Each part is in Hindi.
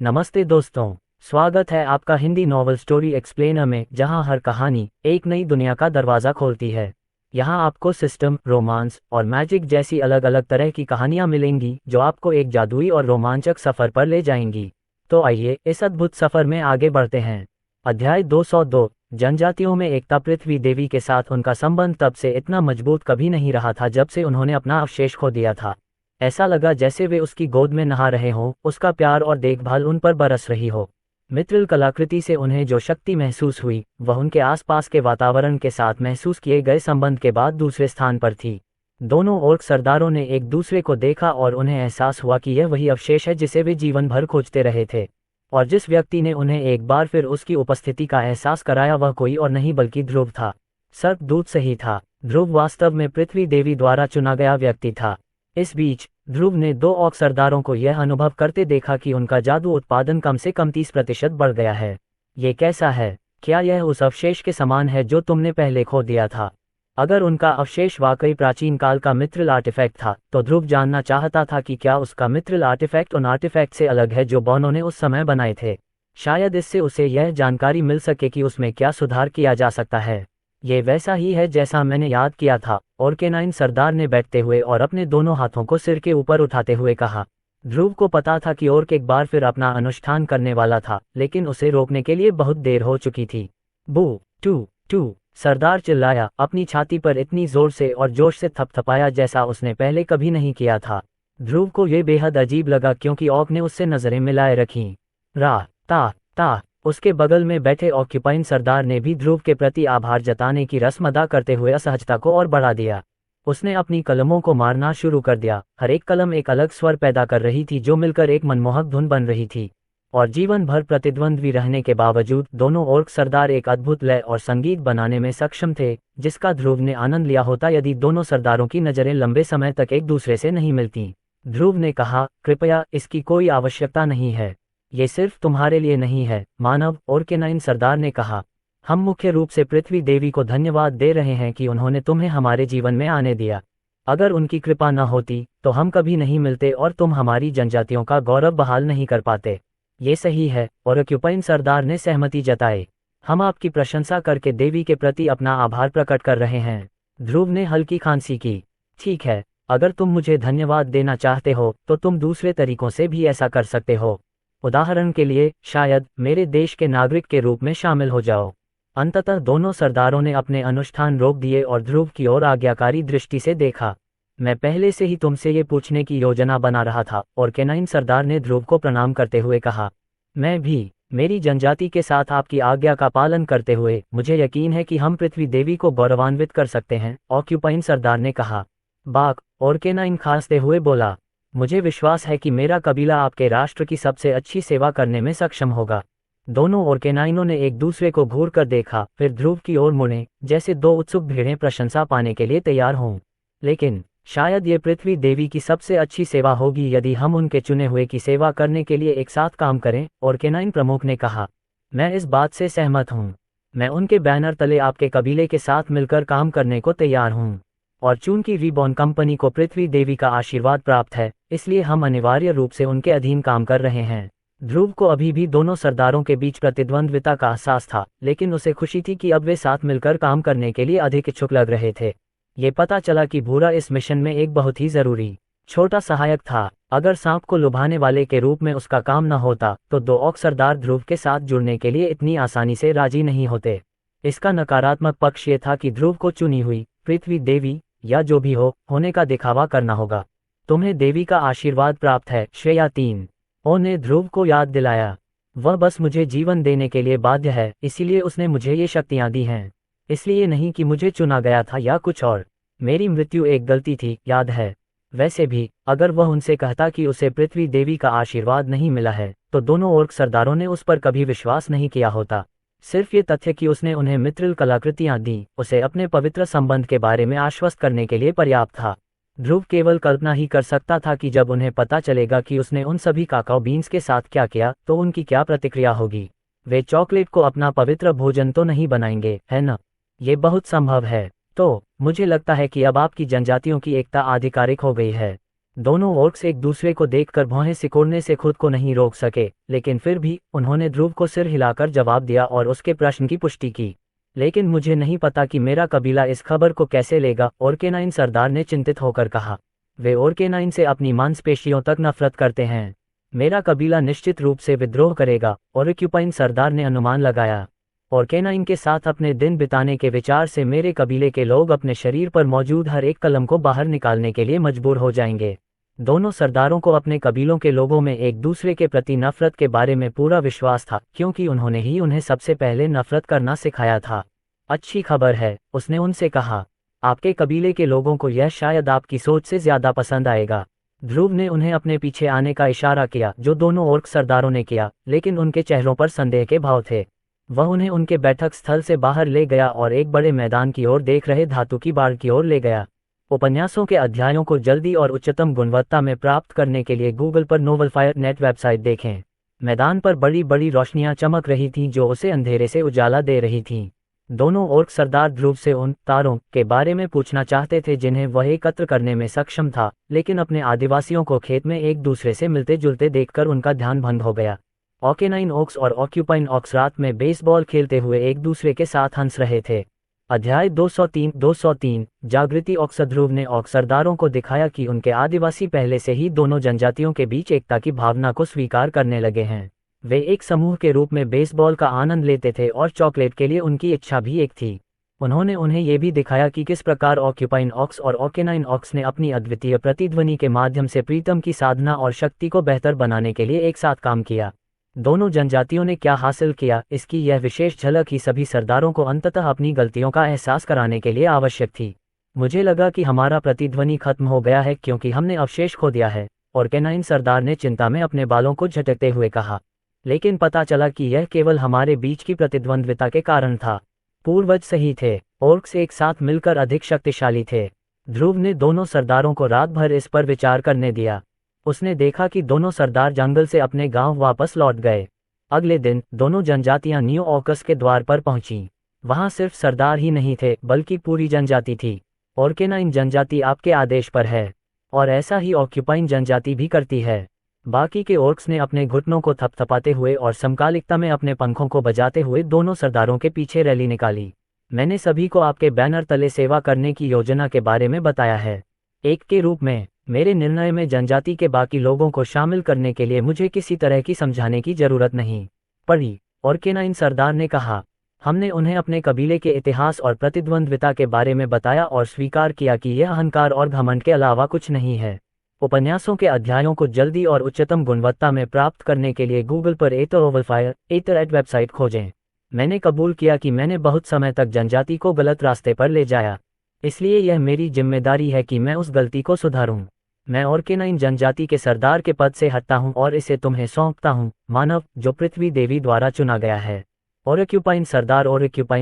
नमस्ते दोस्तों, स्वागत है आपका हिंदी नॉवल स्टोरी एक्सप्लेनर में, जहां हर कहानी एक नई दुनिया का दरवाज़ा खोलती है। यहां आपको सिस्टम, रोमांस और मैजिक जैसी अलग अलग तरह की कहानियां मिलेंगी जो आपको एक जादुई और रोमांचक सफ़र पर ले जाएंगी। तो आइए इस अद्भुत सफ़र में आगे बढ़ते हैं। अध्याय 202। जनजातियों में एकता। पृथ्वी देवी के साथ उनका संबंध तब से इतना मजबूत कभी नहीं रहा था जब से उन्होंने अपना अवशेष खो दिया था। ऐसा लगा जैसे वे उसकी गोद में नहा रहे हों, उसका प्यार और देखभाल उन पर बरस रही हो। मित्रिल कलाकृति से उन्हें जो शक्ति महसूस हुई वह उनके आसपास के वातावरण के साथ महसूस किए गए संबंध के बाद दूसरे स्थान पर थी। दोनों ओर्क सरदारों ने एक दूसरे को देखा और उन्हें एहसास हुआ कि यह वही अवशेष है जिसे वे जीवन भर खोजते रहे थे। और जिस व्यक्ति ने उन्हें एक बार फिर उसकी उपस्थिति का एहसास कराया वह कोई और नहीं बल्कि ध्रुव था। सर्पदूत सही था। ध्रुव वास्तव में पृथ्वी देवी द्वारा चुना गया व्यक्ति था। इस बीच ध्रुव ने दो ऑर्क सरदारों को यह अनुभव करते देखा कि उनका जादू उत्पादन कम से कम 30% बढ़ गया है। ये कैसा है? क्या यह उस अवशेष के समान है जो तुमने पहले खो दिया था? अगर उनका अवशेष वाकई प्राचीन काल का मित्रिल आर्टिफैक्ट था तो ध्रुव जानना चाहता था कि क्या उसका मित्रिल आर्टिफैक्ट उन आर्टिफैक्ट से अलग है जो बॉनो ने उस समय बनाए थे। शायद इससे उसे यह जानकारी मिल सके कि उसमें क्या सुधार किया जा सकता है। ये वैसा ही है जैसा मैंने याद किया था, ऑर्केनाइन सरदार ने बैठते हुए और अपने दोनों हाथों को सिर के ऊपर उठाते हुए कहा। ध्रुव को पता था कि ऑर्क एक बार फिर अपना अनुष्ठान करने वाला था, लेकिन उसे रोकने के लिए बहुत देर हो चुकी थी। बू टू टू, सरदार चिल्लाया, अपनी छाती पर इतनी जोर से और जोश से थपथपाया जैसा उसने पहले कभी नहीं किया था। ध्रुव को यह बेहद अजीब लगा क्योंकि ऑर्क ने उससे नजरें मिलाए रखीं। रा ता ता। उसके बगल में बैठे ऑक्यूपाइन सरदार ने भी ध्रुव के प्रति आभार जताने की रस्म अदा करते हुए असहजता को और बढ़ा दिया। उसने अपनी कलमों को मारना शुरू कर दिया। हर एक कलम एक अलग स्वर पैदा कर रही थी जो मिलकर एक मनमोहक धुन बन रही थी। और जीवन भर प्रतिद्वंद्वी रहने के बावजूद दोनों ऑर्क सरदार एक अद्भुत लय और संगीत बनाने में सक्षम थे, जिसका ध्रुव ने आनंद लिया होता यदि दोनों सरदारों की नज़रें लंबे समय तक एक दूसरे से नहीं मिलती। ध्रुव ने कहा, कृपया, इसकी कोई आवश्यकता नहीं है। ये सिर्फ तुम्हारे लिए नहीं है, मानव, ऑर्केनाइन सरदार ने कहा। हम मुख्य रूप से पृथ्वी देवी को धन्यवाद दे रहे हैं कि उन्होंने तुम्हें हमारे जीवन में आने दिया। अगर उनकी कृपा न होती तो हम कभी नहीं मिलते और तुम हमारी जनजातियों का गौरव बहाल नहीं कर पाते। ये सही है, ऑर्क्यूपाइन सरदार ने सहमति जताई। हम आपकी प्रशंसा करके देवी के प्रति अपना आभार प्रकट कर रहे हैं। ध्रुव ने हल्की खांसी की। ठीक है, अगर तुम मुझे धन्यवाद देना चाहते हो तो तुम दूसरे तरीकों से भी ऐसा कर सकते हो। उदाहरण के लिए, शायद मेरे देश के नागरिक के रूप में शामिल हो जाओ। अंततः दोनों सरदारों ने अपने अनुष्ठान रोक दिए और ध्रुव की ओर आज्ञाकारी दृष्टि से देखा। मैं पहले से ही तुमसे ये पूछने की योजना बना रहा था, ऑर्केनाइन सरदार ने ध्रुव को प्रणाम करते हुए कहा। मैं भी, मेरी जनजाति के साथ आपकी आज्ञा का पालन करते हुए, मुझे यकीन है कि हम पृथ्वी देवी को गौरवान्वित कर सकते हैं, ऑक्यूपाइन सरदार ने कहा। बाक, ऑर्केनाइन खांसते हुए बोला, मुझे विश्वास है कि मेरा कबीला आपके राष्ट्र की सबसे अच्छी सेवा करने में सक्षम होगा। दोनों ऑर्केनाइनों ने एक दूसरे को घूर कर देखा, फिर ध्रुव की ओर मुड़े, जैसे दो उत्सुक भेड़ें प्रशंसा पाने के लिए तैयार हों। लेकिन शायद ये पृथ्वी देवी की सबसे अच्छी सेवा होगी यदि हम उनके चुने हुए की सेवा करने के लिए एक साथ काम करें, ऑर्केनाइन प्रमुख ने कहा। मैं इस बात से सहमत हूँ। मैं उनके बैनर तले आपके कबीले के साथ मिलकर काम करने को तैयार हूँ। और चूंकि रिबॉर्न कंपनी को पृथ्वी देवी का आशीर्वाद प्राप्त है, इसलिए हम अनिवार्य रूप से उनके अधीन काम कर रहे हैं। ध्रुव को अभी भी दोनों सरदारों के बीच प्रतिद्वंद्विता का एहसास था, लेकिन उसे खुशी थी कि अब वे साथ मिलकर काम करने के लिए अधिक इच्छुक लग रहे थे। ये पता चला कि भूरा इस मिशन में एक बहुत ही जरूरी छोटा सहायक था। अगर सांप को लुभाने वाले के रूप में उसका काम न होता तो दो ऑर्क सरदार ध्रुव के साथ जुड़ने के लिए इतनी आसानी से राजी नहीं होते। इसका नकारात्मक पक्ष ये था कि ध्रुव को चुनी हुई पृथ्वी देवी या जो भी हो, होने का दिखावा करना होगा। तुम्हें देवी का आशीर्वाद प्राप्त है, श्रेया 3 ओ ने ध्रुव को याद दिलाया। वह बस मुझे जीवन देने के लिए बाध्य है, इसीलिए उसने मुझे ये शक्तियां दी हैं। इसलिए नहीं कि मुझे चुना गया था या कुछ और। मेरी मृत्यु एक गलती थी, याद है। वैसे भी, अगर वह उनसे कहता कि उसे पृथ्वी देवी का आशीर्वाद नहीं मिला है, तो दोनों ऑर्क सरदारों ने उस पर कभी विश्वास नहीं किया होता। सिर्फ ये तथ्य कि उसने उन्हें मित्रिल कलाकृतियां दी, उसे अपने पवित्र संबंध के बारे में आश्वस्त करने के लिए पर्याप्त था। ध्रुव केवल कल्पना ही कर सकता था कि जब उन्हें पता चलेगा कि उसने उन सभी काकाओ बीन्स के साथ क्या किया तो उनकी क्या प्रतिक्रिया होगी। वे चॉकलेट को अपना पवित्र भोजन तो नहीं बनाएंगे, है न? ये बहुत संभव है। तो मुझे लगता है कि अब आपकी जनजातियों की एकता आधिकारिक हो गई है। दोनों ऑर्क्स एक दूसरे को देखकर भौहें सिकोड़ने से खुद को नहीं रोक सके, लेकिन फिर भी उन्होंने ध्रुव को सिर हिलाकर जवाब दिया और उसके प्रश्न की पुष्टि की। लेकिन मुझे नहीं पता कि मेरा कबीला इस खबर को कैसे लेगा, ऑर्केनाइन सरदार ने चिंतित होकर कहा। वे ऑर्केनाइन से अपनी मांसपेशियों तक नफरत करते हैं। मेरा कबीला निश्चित रूप से विद्रोह करेगा, ऑर्क्यूपाइन सरदार ने अनुमान लगाया। ऑर्केनाइन के साथ अपने दिन बिताने के विचार से मेरे कबीले के लोग अपने शरीर पर मौजूद हर एक कलम को बाहर निकालने के लिए मजबूर हो जाएंगे। दोनों सरदारों को अपने कबीलों के लोगों में एक दूसरे के प्रति नफरत के बारे में पूरा विश्वास था, क्योंकि उन्होंने ही उन्हें सबसे पहले नफरत करना सिखाया था। अच्छी खबर है, उसने उनसे कहा। आपके कबीले के लोगों को यह शायद आपकी सोच से ज्यादा पसंद आएगा। ध्रुव ने उन्हें अपने पीछे आने का इशारा किया, जो दोनों ऑर्क सरदारों ने किया, लेकिन उनके चेहरों पर संदेह के भाव थे। वह उन्हें उनके बैठक स्थल से बाहर ले गया और एक बड़े मैदान की ओर देख रहे धातु की बाड़ की ओर ले गया। उपन्यासों के अध्यायों को जल्दी और उच्चतम गुणवत्ता में प्राप्त करने के लिए गूगल पर नोवेलफायर नेट वेबसाइट देखें। मैदान पर बड़ी बड़ी रोशनियां चमक रही थीं जो उसे अंधेरे से उजाला दे रही थीं। दोनों ऑर्क सरदार ध्रुव से उन तारों के बारे में पूछना चाहते थे जिन्हें वह एकत्र करने में सक्षम था, लेकिन अपने आदिवासियों को खेत में एक दूसरे से मिलते जुलते देखकर उनका ध्यान भंग हो गया। ऑर्केनाइन ऑक्स और ऑक्यूपाइन ऑक्स रात में बेसबॉल खेलते हुए एक दूसरे के साथ हंस रहे थे। अध्याय 203 जागृति ऑक्स। ध्रुव ने ऑक्स सरदारों को दिखाया कि उनके आदिवासी पहले से ही दोनों जनजातियों के बीच एकता की भावना को स्वीकार करने लगे हैं। वे एक समूह के रूप में बेसबॉल का आनंद लेते थे और चॉकलेट के लिए उनकी इच्छा भी एक थी। उन्होंने उन्हें यह भी दिखाया कि किस प्रकार ऑक्यूपाइन ऑक्स और ऑर्केनाइन ऑक्स ने अपनी अद्वितीय प्रतिध्वनि के माध्यम से प्रीतम की साधना और शक्ति को बेहतर बनाने के लिए एक साथ काम किया। दोनों जनजातियों ने क्या हासिल किया, इसकी यह विशेष झलक ही सभी सरदारों को अंततः अपनी गलतियों का एहसास कराने के लिए आवश्यक थी। मुझे लगा कि हमारा प्रतिध्वनि खत्म हो गया है क्योंकि हमने अवशेष खो दिया है, ऑर्केनाइन सरदार ने चिंता में अपने बालों को झटकते हुए कहा। लेकिन पता चला कि यह केवल हमारे बीच की प्रतिद्वंद्विता के कारण था। पूर्वज सही थे, ऑर्क्स एक साथ मिलकर अधिक शक्तिशाली थे। ध्रुव ने दोनों सरदारों को रात भर इस पर विचार करने दिया। उसने देखा कि दोनों सरदार जंगल से अपने गांव वापस लौट गए। अगले दिन दोनों जनजातियां न्यू ऑकस के द्वार पर पहुंचीं। वहां सिर्फ सरदार ही नहीं थे बल्कि पूरी जनजाति थी। ऑर्केनाइन जनजाति आपके आदेश पर है, और ऐसा ही ऑक्यूपाइन जनजाति भी करती है। बाकी के ऑर्क्स ने अपने घुटनों को थपथपाते हुए और समकालिकता में अपने पंखों को बजाते हुए दोनों सरदारों के पीछे रैली निकाली। मैंने सभी को आपके बैनर तले सेवा करने की योजना के बारे में बताया है। एक के रूप में मेरे निर्णय में जनजाति के बाकी लोगों को शामिल करने के लिए मुझे किसी तरह की समझाने की जरूरत नहीं पड़ी, ऑर्केनाइन सरदार ने कहा। हमने उन्हें अपने कबीले के इतिहास और प्रतिद्वंद्विता के बारे में बताया और स्वीकार किया कि यह अहंकार और घमंड के अलावा कुछ नहीं है। उपन्यासों के अध्यायों को जल्दी और उच्चतम गुणवत्ता में प्राप्त करने के लिए गूगल पर नोवेलफायर वेबसाइट खोजें। मैंने कबूल किया कि मैंने बहुत समय तक जनजाति को गलत रास्ते पर ले जाया, इसलिए यह मेरी जिम्मेदारी है कि मैं उस गलती को सुधारूं। मैं ऑर्केनाइन जनजाति के सरदार के पद से हटता हूं और इसे तुम्हें सौंपता हूं, मानव, जो पृथ्वी देवी द्वारा चुना गया है। ऑर्क्यूपाइन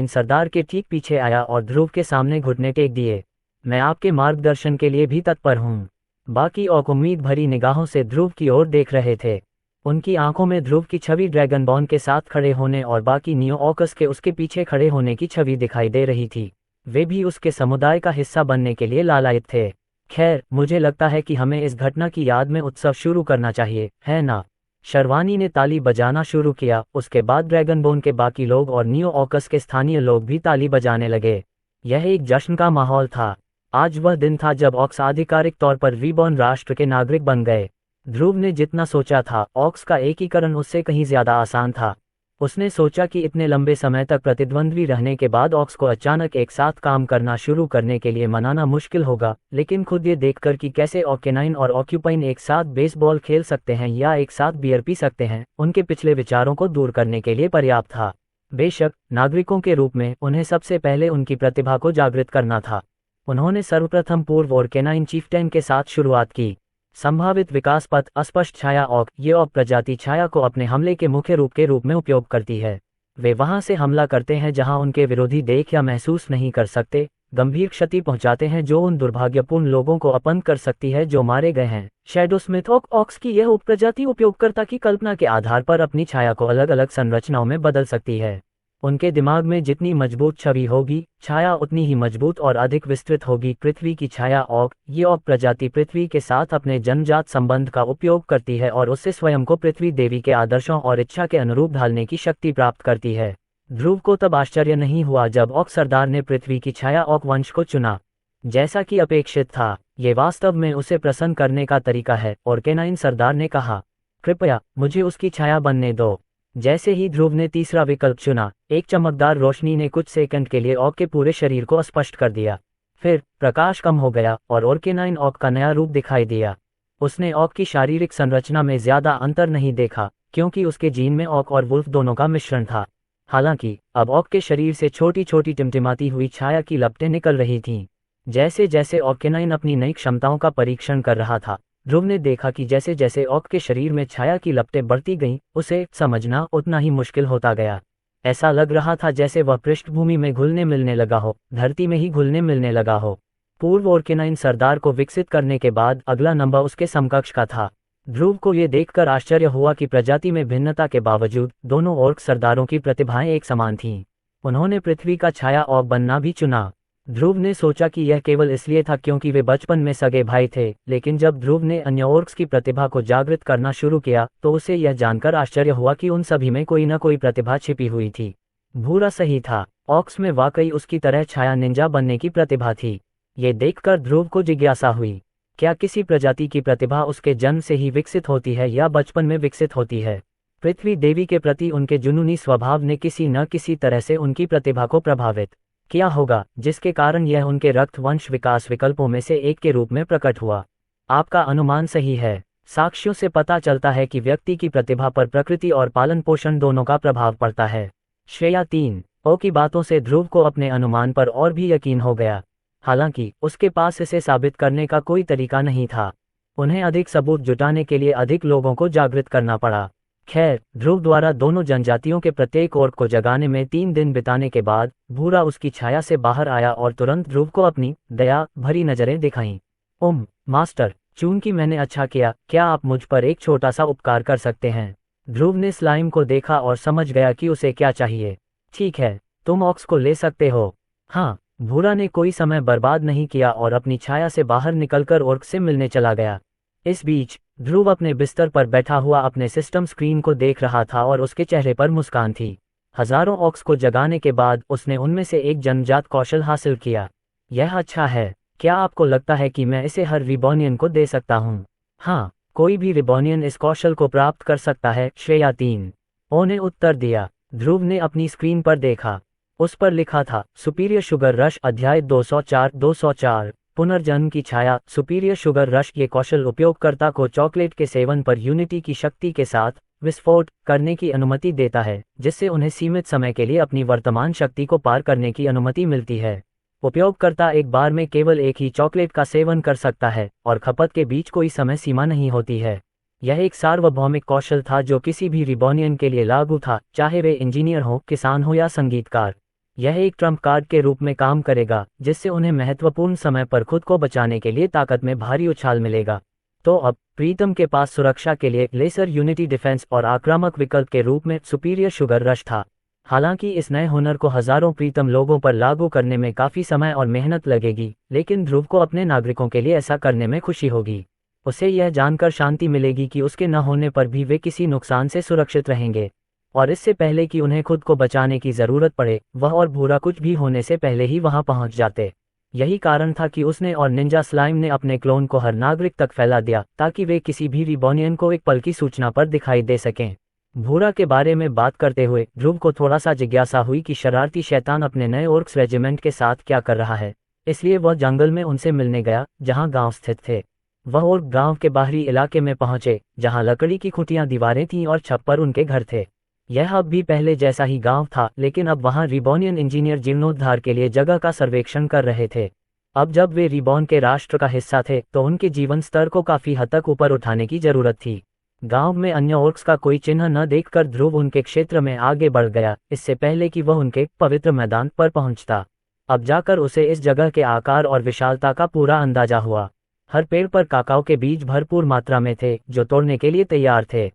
सरदार के ठीक पीछे आया और ध्रुव के सामने घुटने टेक दिए। मैं आपके मार्गदर्शन के लिए भी तत्पर हूं। बाकी ऑर्क उम्मीद भरी निगाहों से ध्रुव की ओर देख रहे थे। उनकी आंखों में ध्रुव की छवि ड्रैगनबॉर्न के साथ खड़े होने और बाकी न्यू ऑकस के उसके पीछे खड़े होने की छवि दिखाई दे रही थी। वे भी उसके समुदाय का हिस्सा बनने के लिए लालायित थे। खैर, मुझे लगता है कि हमें इस घटना की याद में उत्सव शुरू करना चाहिए, है ना? शर्वानी ने ताली बजाना शुरू किया। उसके बाद ड्रैगनबोन के बाकी लोग और न्यू ऑकस के स्थानीय लोग भी ताली बजाने लगे। यह एक जश्न का माहौल था। आज वह दिन था जब ऑक्स आधिकारिक तौर पर रीबॉर्न राष्ट्र के नागरिक बन गए। ध्रुव ने जितना सोचा था, ऑक्स का एकीकरण उससे कहीं ज्यादा आसान था। उसने सोचा कि इतने लंबे समय तक प्रतिद्वंद्वी रहने के बाद ऑक्स को अचानक एक साथ काम करना शुरू करने के लिए मनाना मुश्किल होगा, लेकिन खुद ये देखकर कि कैसे ऑर्केनाइन और ऑक्यूपाइन एक साथ बेसबॉल खेल सकते हैं या एक साथ बियर पी सकते हैं, उनके पिछले विचारों को दूर करने के लिए पर्याप्त था। बेशक, नागरिकों के रूप में उन्हें सबसे पहले उनकी प्रतिभा को जागृत करना था। उन्होंने सर्वप्रथम पूर्व ऑर्केनाइन चीफ्टेन के साथ शुरुआत की। संभावित विकास पथ अस्पष्ट छाया ऑक, ये ऑक प्रजाति छाया को अपने हमले के मुख्य रूप के रूप में उपयोग करती है। वे वहां से हमला करते हैं जहां उनके विरोधी देख या महसूस नहीं कर सकते, गंभीर क्षति पहुंचाते हैं जो उन दुर्भाग्यपूर्ण लोगों को अपंग कर सकती है जो मारे गए हैं। शैडोस्मिथ ऑक्स की यह उपप्रजाति उपयोगकर्ता की कल्पना के आधार पर अपनी छाया को अलग अलग संरचनाओं में बदल सकती है। उनके दिमाग में जितनी मजबूत छवि होगी, छाया उतनी ही मजबूत और अधिक विस्तृत होगी। पृथ्वी की छाया ऑक, ये ऑक प्रजाति पृथ्वी के साथ अपने जन्मजात संबंध का उपयोग करती है और उससे स्वयं को पृथ्वी देवी के आदर्शों और इच्छा के अनुरूप ढालने की शक्ति प्राप्त करती है। ध्रुव को तब आश्चर्य नहीं हुआ जब ऑक सरदार ने पृथ्वी की छाया ऑक वंश को चुना। जैसा कि अपेक्षित था, ये वास्तव में उसे प्रसन्न करने का तरीका है, और केनाइन सरदार ने कहा, कृपया मुझे उसकी छाया बनने दो। जैसे ही ध्रुव ने तीसरा विकल्प चुना, एक चमकदार रोशनी ने कुछ सेकंड के लिए ऑक के पूरे शरीर को स्पष्ट कर दिया। फिर प्रकाश कम हो गया और ओर्केनाइन ऑक का नया रूप दिखाई दिया। उसने ऑक की शारीरिक संरचना में ज्यादा अंतर नहीं देखा, क्योंकि उसके जीन में ऑक और वुल्फ दोनों का मिश्रण था। हालांकि अब ऑक के शरीर से छोटी छोटी टिमटिमाती हुई छाया की लपटें निकल रही थीं। जैसे जैसे ओर्केनाइन अपनी नई क्षमताओं का परीक्षण कर रहा था, ध्रुव ने देखा कि जैसे जैसे ऑक के शरीर में छाया की लपटें बढ़ती गईं, उसे समझना उतना ही मुश्किल होता गया। ऐसा लग रहा था जैसे वह पृष्ठभूमि में घुलने मिलने लगा हो, धरती में ही घुलने मिलने लगा हो। पूर्व ओर्केनाइन सरदार को विकसित करने के बाद अगला नंबर उसके समकक्ष का था। ध्रुव को ये देखकर आश्चर्य हुआ कि प्रजाति में भिन्नता के बावजूद दोनों ऑर्क सरदारों की प्रतिभाएं एक समान थीं। उन्होंने पृथ्वी का छाया ऑर्क बनना भी चुना। ध्रुव ने सोचा कि यह केवल इसलिए था क्योंकि वे बचपन में सगे भाई थे, लेकिन जब ध्रुव ने अन्य ऑर्क्स की प्रतिभा को जागृत करना शुरू किया तो उसे यह जानकर आश्चर्य हुआ कि उन सभी में कोई न कोई प्रतिभा छिपी हुई थी। भूरा सही था, ऑर्क्स में वाकई उसकी तरह छाया निंजा बनने की प्रतिभा थी। ये देखकर ध्रुव को जिज्ञासा हुई, क्या किसी प्रजाति की प्रतिभा उसके जन्म से ही विकसित होती है या बचपन में विकसित होती है? पृथ्वी देवी के प्रति उनके जुनूनी स्वभाव ने किसी न किसी तरह से उनकी प्रतिभा को प्रभावित किया होगा, जिसके कारण यह उनके रक्त वंश विकास विकल्पों में से एक के रूप में प्रकट हुआ। आपका अनुमान सही है। साक्ष्यों से पता चलता है कि व्यक्ति की प्रतिभा पर प्रकृति और पालन पोषण दोनों का प्रभाव पड़ता है। श्रेया 3 ओ की बातों से ध्रुव को अपने अनुमान पर और भी यकीन हो गया। हालांकि उसके पास इसे साबित करने का कोई तरीका नहीं था। उन्हें अधिक सबूत जुटाने के लिए अधिक लोगों को जागृत करना पड़ा। खैर, ध्रुव द्वारा दोनों जनजातियों के प्रत्येक ऑर्क को जगाने में 3 दिन बिताने के बाद भूरा उसकी छाया से बाहर आया और तुरंत ध्रुव को अपनी दया भरी नजरें दिखाईं। मास्टर, चूंकि मैंने अच्छा किया, क्या आप मुझ पर एक छोटा सा उपकार कर सकते हैं? ध्रुव ने स्लाइम को देखा और समझ गया कि उसे क्या चाहिए। ठीक है, तुम ऑक्स को ले सकते हो। हाँ, भूरा ने कोई समय बर्बाद नहीं किया और अपनी छाया से बाहर निकलकर ऑर्क से मिलने चला गया। इस बीच ध्रुव अपने बिस्तर पर बैठा हुआ अपने सिस्टम स्क्रीन को देख रहा था और उसके चेहरे पर मुस्कान थी। हजारों ऑक्स को जगाने के बाद उसने उनमें से एक जन्मजात कौशल हासिल किया। यह अच्छा है। क्या आपको लगता है कि मैं इसे हर रिबोनियन को दे सकता हूँ? हाँ, कोई भी रिबोनियन इस कौशल को प्राप्त कर सकता है, श्रेया 3 ओ ने उत्तर दिया। ध्रुव ने अपनी स्क्रीन पर देखा। उस पर लिखा था, सुपीरियर शुगर रश अध्याय 204 पुनर्जन्म की छाया। सुपीरियर शुगर रश ये कौशल उपयोगकर्ता को चॉकलेट के सेवन पर यूनिटी की शक्ति के साथ विस्फोट करने की अनुमति देता है, जिससे उन्हें सीमित समय के लिए अपनी वर्तमान शक्ति को पार करने की अनुमति मिलती है। उपयोगकर्ता एक बार में केवल एक ही चॉकलेट का सेवन कर सकता है और खपत के बीच कोई समय सीमा नहीं होती है। यह एक सार्वभौमिक कौशल था जो किसी भी रिबोनियन के लिए लागू था, चाहे वे इंजीनियर हो, किसान हो या संगीतकार। यह एक ट्रम्प कार्ड के रूप में काम करेगा, जिससे उन्हें महत्वपूर्ण समय पर खुद को बचाने के लिए ताकत में भारी उछाल मिलेगा। तो अब प्रीतम के पास सुरक्षा के लिए लेसर यूनिटी डिफेंस और आक्रामक विकल्प के रूप में सुपीरियर शुगर रश था। हालांकि इस नए हुनर को हजारों प्रीतम लोगों पर लागू करने में काफी समय और मेहनत लगेगी, लेकिन ध्रुव को अपने नागरिकों के लिए ऐसा करने में खुशी होगी। उसे यह जानकर शांति मिलेगी कि उसके न होने पर भी वे किसी नुकसान से सुरक्षित रहेंगे, और इससे पहले कि उन्हें खुद को बचाने की जरूरत पड़े, वह और भूरा कुछ भी होने से पहले ही वहां पहुंच जाते। यही कारण था कि उसने और निंजा स्लाइम ने अपने क्लोन को हर नागरिक तक फैला दिया, ताकि वे किसी भी रिबोनियन को एक पल की सूचना पर दिखाई दे सकें। भूरा के बारे में बात करते हुए ध्रुव को थोड़ा सा जिज्ञासा हुई कि शरारती शैतान अपने नए ऑर्क्स रेजिमेंट के साथ क्या कर रहा है। इसलिए वह जंगल में उनसे मिलने गया, जहां गांव स्थित थे। वह ऑर्क गांव के बाहरी इलाके में पहुंचे, जहां लकड़ी की खुटियां दीवारें थीं और छप्पर उनके घर थे। यह अब भी पहले जैसा ही गांव था, लेकिन अब वहां रिबोनियन इंजीनियर जीर्णोद्धार के लिए जगह का सर्वेक्षण कर रहे थे। अब जब वे रिबॉन के राष्ट्र का हिस्सा थे, तो उनके जीवन स्तर को काफी हद तक ऊपर उठाने की जरूरत थी। गांव में अन्य ऑर्क्स का कोई चिन्ह न देखकर ध्रुव उनके क्षेत्र में आगे बढ़ गया, इससे पहले कि वह उनके पवित्र मैदान पर पहुंचता। अब जाकर उसे इस जगह के आकार और विशालता का पूरा अंदाजा हुआ। हर पेड़ पर काकाओ के बीज भरपूर मात्रा में थे, जो तोड़ने के लिए तैयार थे।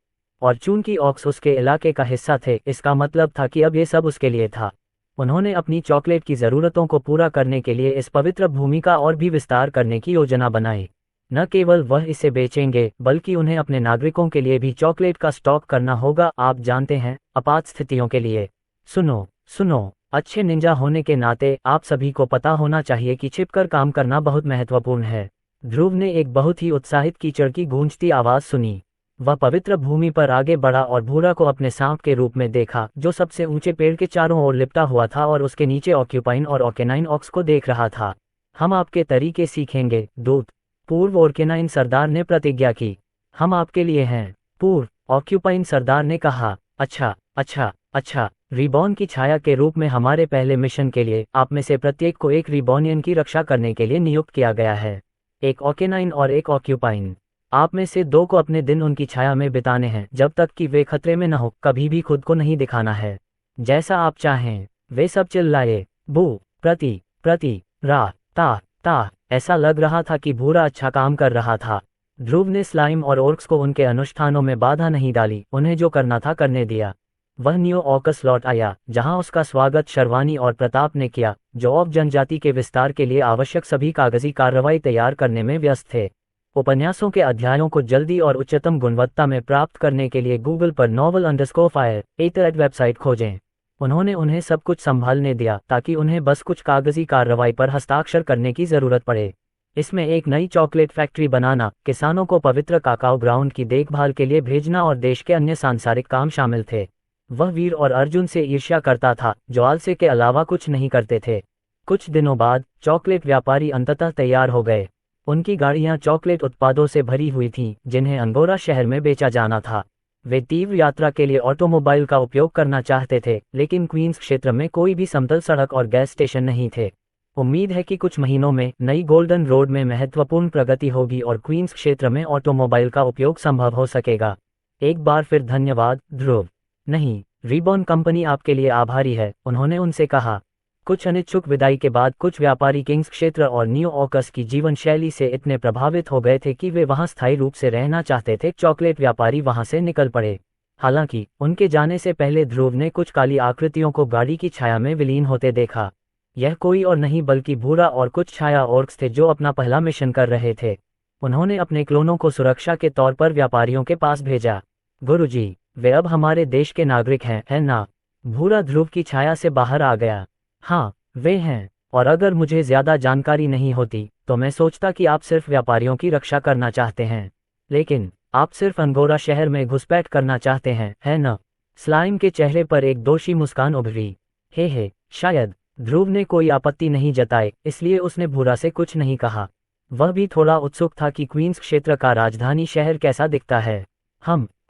और चूंकि ऑक्स उसके इलाके का हिस्सा थे, इसका मतलब था कि अब ये सब उसके लिए था। उन्होंने अपनी चॉकलेट की ज़रूरतों को पूरा करने के लिए इस पवित्र भूमि का और भी विस्तार करने की योजना बनाई। न केवल वह इसे बेचेंगे, बल्कि उन्हें अपने नागरिकों के लिए भी चॉकलेट का स्टॉक करना होगा, आप जानते हैं, आपात स्थितियों के लिए। सुनो सुनो, अच्छे निंजा होने के नाते आप सभी को पता होना चाहिए कि छिपकर काम करना बहुत महत्वपूर्ण है। ध्रुव ने एक बहुत ही उत्साहित कीचड़ की गूंजती आवाज़ सुनी। वह पवित्र भूमि पर आगे बढ़ा और भूरा को अपने सांप के रूप में देखा, जो सबसे ऊंचे पेड़ के चारों ओर लिपटा हुआ था और उसके नीचे ऑक्यूपाइन और ऑर्केनाइन ऑक्स को देख रहा था। हम आपके तरीके सीखेंगे, दूत, पूर्व ऑर्केनाइन सरदार ने प्रतिज्ञा की। हम आपके लिए हैं, पूर्व ऑक्यूपाइन सरदार ने कहा। अच्छा अच्छा अच्छा, रिबॉन की छाया के रूप में हमारे पहले मिशन के लिए आप में से प्रत्येक को एक रिबॉनियन की रक्षा करने के लिए नियुक्त किया गया है, एक ऑर्केनाइन और एक ऑक्यूपाइन। आप में से 2 को अपने दिन उनकी छाया में बिताने हैं जब तक कि वे खतरे में न हो, कभी भी खुद को नहीं दिखाना है। जैसा आप चाहें। वे सब चिल्लाए, बू, प्रति प्रति रा ता ता। ऐसा लग रहा था कि भूरा अच्छा काम कर रहा था। ध्रुव ने स्लाइम और ओर्क्स को उनके अनुष्ठानों में बाधा नहीं डाली, उन्हें जो करना था करने दिया। वह न्यू ऑकस लौट आया, जहां उसका स्वागत शर्वानी और प्रताप ने किया, जो ऑफ जनजाति के विस्तार के लिए आवश्यक सभी कागजी कार्रवाई तैयार करने में व्यस्त थे। उपन्यासों के अध्यायों को जल्दी और उच्चतम गुणवत्ता में प्राप्त करने के लिए गूगल पर novel_fire वेबसाइट खोजें। उन्होंने उन्हें सब कुछ संभालने दिया ताकि उन्हें बस कुछ कागजी कार्रवाई पर हस्ताक्षर करने की जरूरत पड़े। इसमें एक नई चॉकलेट फैक्ट्री बनाना, किसानों को पवित्र काकाओ ग्राउंड की देखभाल के लिए भेजना और देश के अन्य सांसारिक काम शामिल थे। वह वीर और अर्जुन से ईर्ष्या करता था, जो आलसे के अलावा कुछ नहीं करते थे। कुछ दिनों बाद चॉकलेट व्यापारी अंततः तैयार हो गए। उनकी गाड़ियां चॉकलेट उत्पादों से भरी हुई थीं, जिन्हें अंगोरा शहर में बेचा जाना था। वे तीव्र यात्रा के लिए ऑटोमोबाइल का उपयोग करना चाहते थे, लेकिन क्वींस क्षेत्र में कोई भी समतल सड़क और गैस स्टेशन नहीं थे। उम्मीद है कि कुछ महीनों में नई गोल्डन रोड में महत्वपूर्ण प्रगति होगी और क्वींस क्षेत्र में ऑटोमोबाइल का उपयोग संभव हो सकेगा। एक बार फिर धन्यवाद, ध्रुव। नहीं, रिबॉन कंपनी आपके लिए आभारी है, उन्होंने उनसे कहा। कुछ अनिच्छुक विदाई के बाद कुछ व्यापारी किंग्स क्षेत्र और न्यू ऑकस की जीवन शैली से इतने प्रभावित हो गए थे कि वे वहां स्थायी रूप से रहना चाहते थे। चॉकलेट व्यापारी वहां से निकल पड़े। हालांकि उनके जाने से पहले ध्रुव ने कुछ काली आकृतियों को गाड़ी की छाया में विलीन होते देखा। यह कोई और नहीं बल्कि भूरा और कुछ छाया ऑर्क्स थे जो अपना पहला मिशन कर रहे थे। उन्होंने अपने क्लोनों को सुरक्षा के तौर पर व्यापारियों के पास भेजा। गुरुजी, वे अब हमारे देश के नागरिक हैं, है ना? भूरा ध्रुव की छाया से बाहर आ गया। हाँ, वे हैं। और अगर मुझे ज्यादा जानकारी नहीं होती तो मैं सोचता कि आप सिर्फ व्यापारियों की रक्षा करना चाहते हैं, लेकिन आप सिर्फ अंगोरा शहर में घुसपैठ करना चाहते हैं, है न? स्लाइम के चेहरे पर एक दोषी मुस्कान उभरी। हे, शायद। ध्रुव ने कोई आपत्ति नहीं जताई, इसलिए उसने भूरा से कुछ नहीं कहा। वह भी थोड़ा उत्सुक था कि क्वींस क्षेत्र का राजधानी शहर कैसा दिखता है।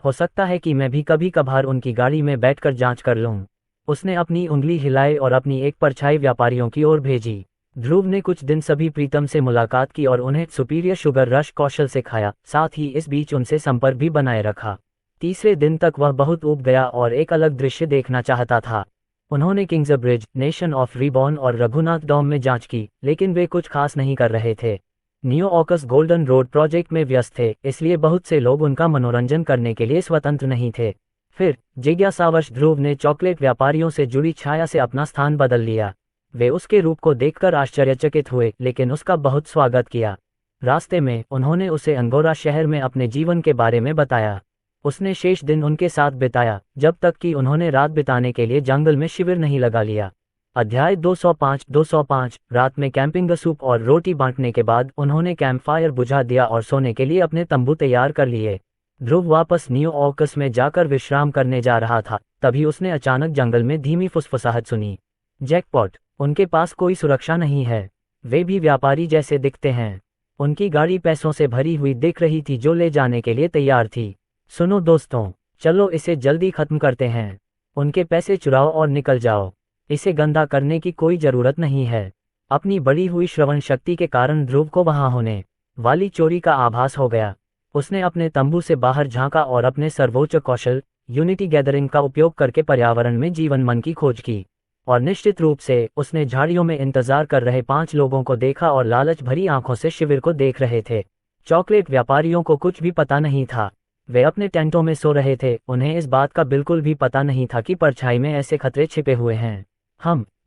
हो सकता है कि मैं भी कभी कभार उनकी गाड़ी में बैठकर जांच कर लूं। उसने अपनी उंगली हिलाई और अपनी एक परछाई व्यापारियों की ओर भेजी। ध्रुव ने कुछ दिन सभी प्रीतम से मुलाकात की और उन्हें सुपीरियर शुगर रश कौशल से खाया, साथ ही इस बीच उनसे संपर्क भी बनाए रखा। तीसरे दिन तक वह बहुत ऊब गया और एक अलग दृश्य देखना चाहता था। उन्होंने Kings bridge, nation of reborn और रघुनाथ डॉम में जांच की, लेकिन वे कुछ खास नहीं कर रहे थे। New AUKUS golden road project में व्यस्त थे, इसलिए बहुत से लोग उनका मनोरंजन करने के लिए स्वतंत्र नहीं थे। फिर जिज्ञासावश ध्रुव ने चॉकलेट व्यापारियों से जुड़ी छाया से अपना स्थान बदल लिया। वे उसके रूप को देखकर आश्चर्यचकित हुए, लेकिन उसका बहुत स्वागत किया। रास्ते में उन्होंने उसे अंगोरा शहर में अपने जीवन के बारे में बताया। उसने शेष दिन उनके साथ बिताया, जब तक कि उन्होंने रात बिताने के लिए जंगल में शिविर नहीं लगा लिया। अध्याय 205 रात में कैंपिंग सूप और रोटी बांटने के बाद उन्होंने कैंप फायर बुझा दिया और सोने के लिए अपने तंबू तैयार कर लिए। ध्रुव वापस न्यू ऑकस में जाकर विश्राम करने जा रहा था, तभी उसने अचानक जंगल में धीमी फुसफुसाहट सुनी। जैकपॉट, उनके पास कोई सुरक्षा नहीं है। वे भी व्यापारी जैसे दिखते हैं। उनकी गाड़ी पैसों से भरी हुई दिख रही थी जो ले जाने के लिए तैयार थी। सुनो दोस्तों, चलो इसे जल्दी खत्म करते हैं। उनके पैसे चुराओ और निकल जाओ। इसे गंदा करने की कोई जरूरत नहीं है। अपनी बढ़ी हुई श्रवण शक्ति के कारण ध्रुव को वहां होने वाली चोरी का आभास हो गया। उसने अपने तंबू से बाहर झांका और अपने सर्वोच्च कौशल यूनिटी गैदरिंग का उपयोग करके पर्यावरण में जीवन मन की खोज की। और निश्चित रूप से उसने झाड़ियों में इंतजार कर रहे 5 लोगों को देखा और लालच भरी आंखों से शिविर को देख रहे थे। चॉकलेट व्यापारियों को कुछ भी पता नहीं था। वे अपने टेंटों में सो रहे थे, उन्हें इस बात का बिल्कुल भी पता नहीं था कि परछाई में ऐसे खतरे छिपे हुए हैं।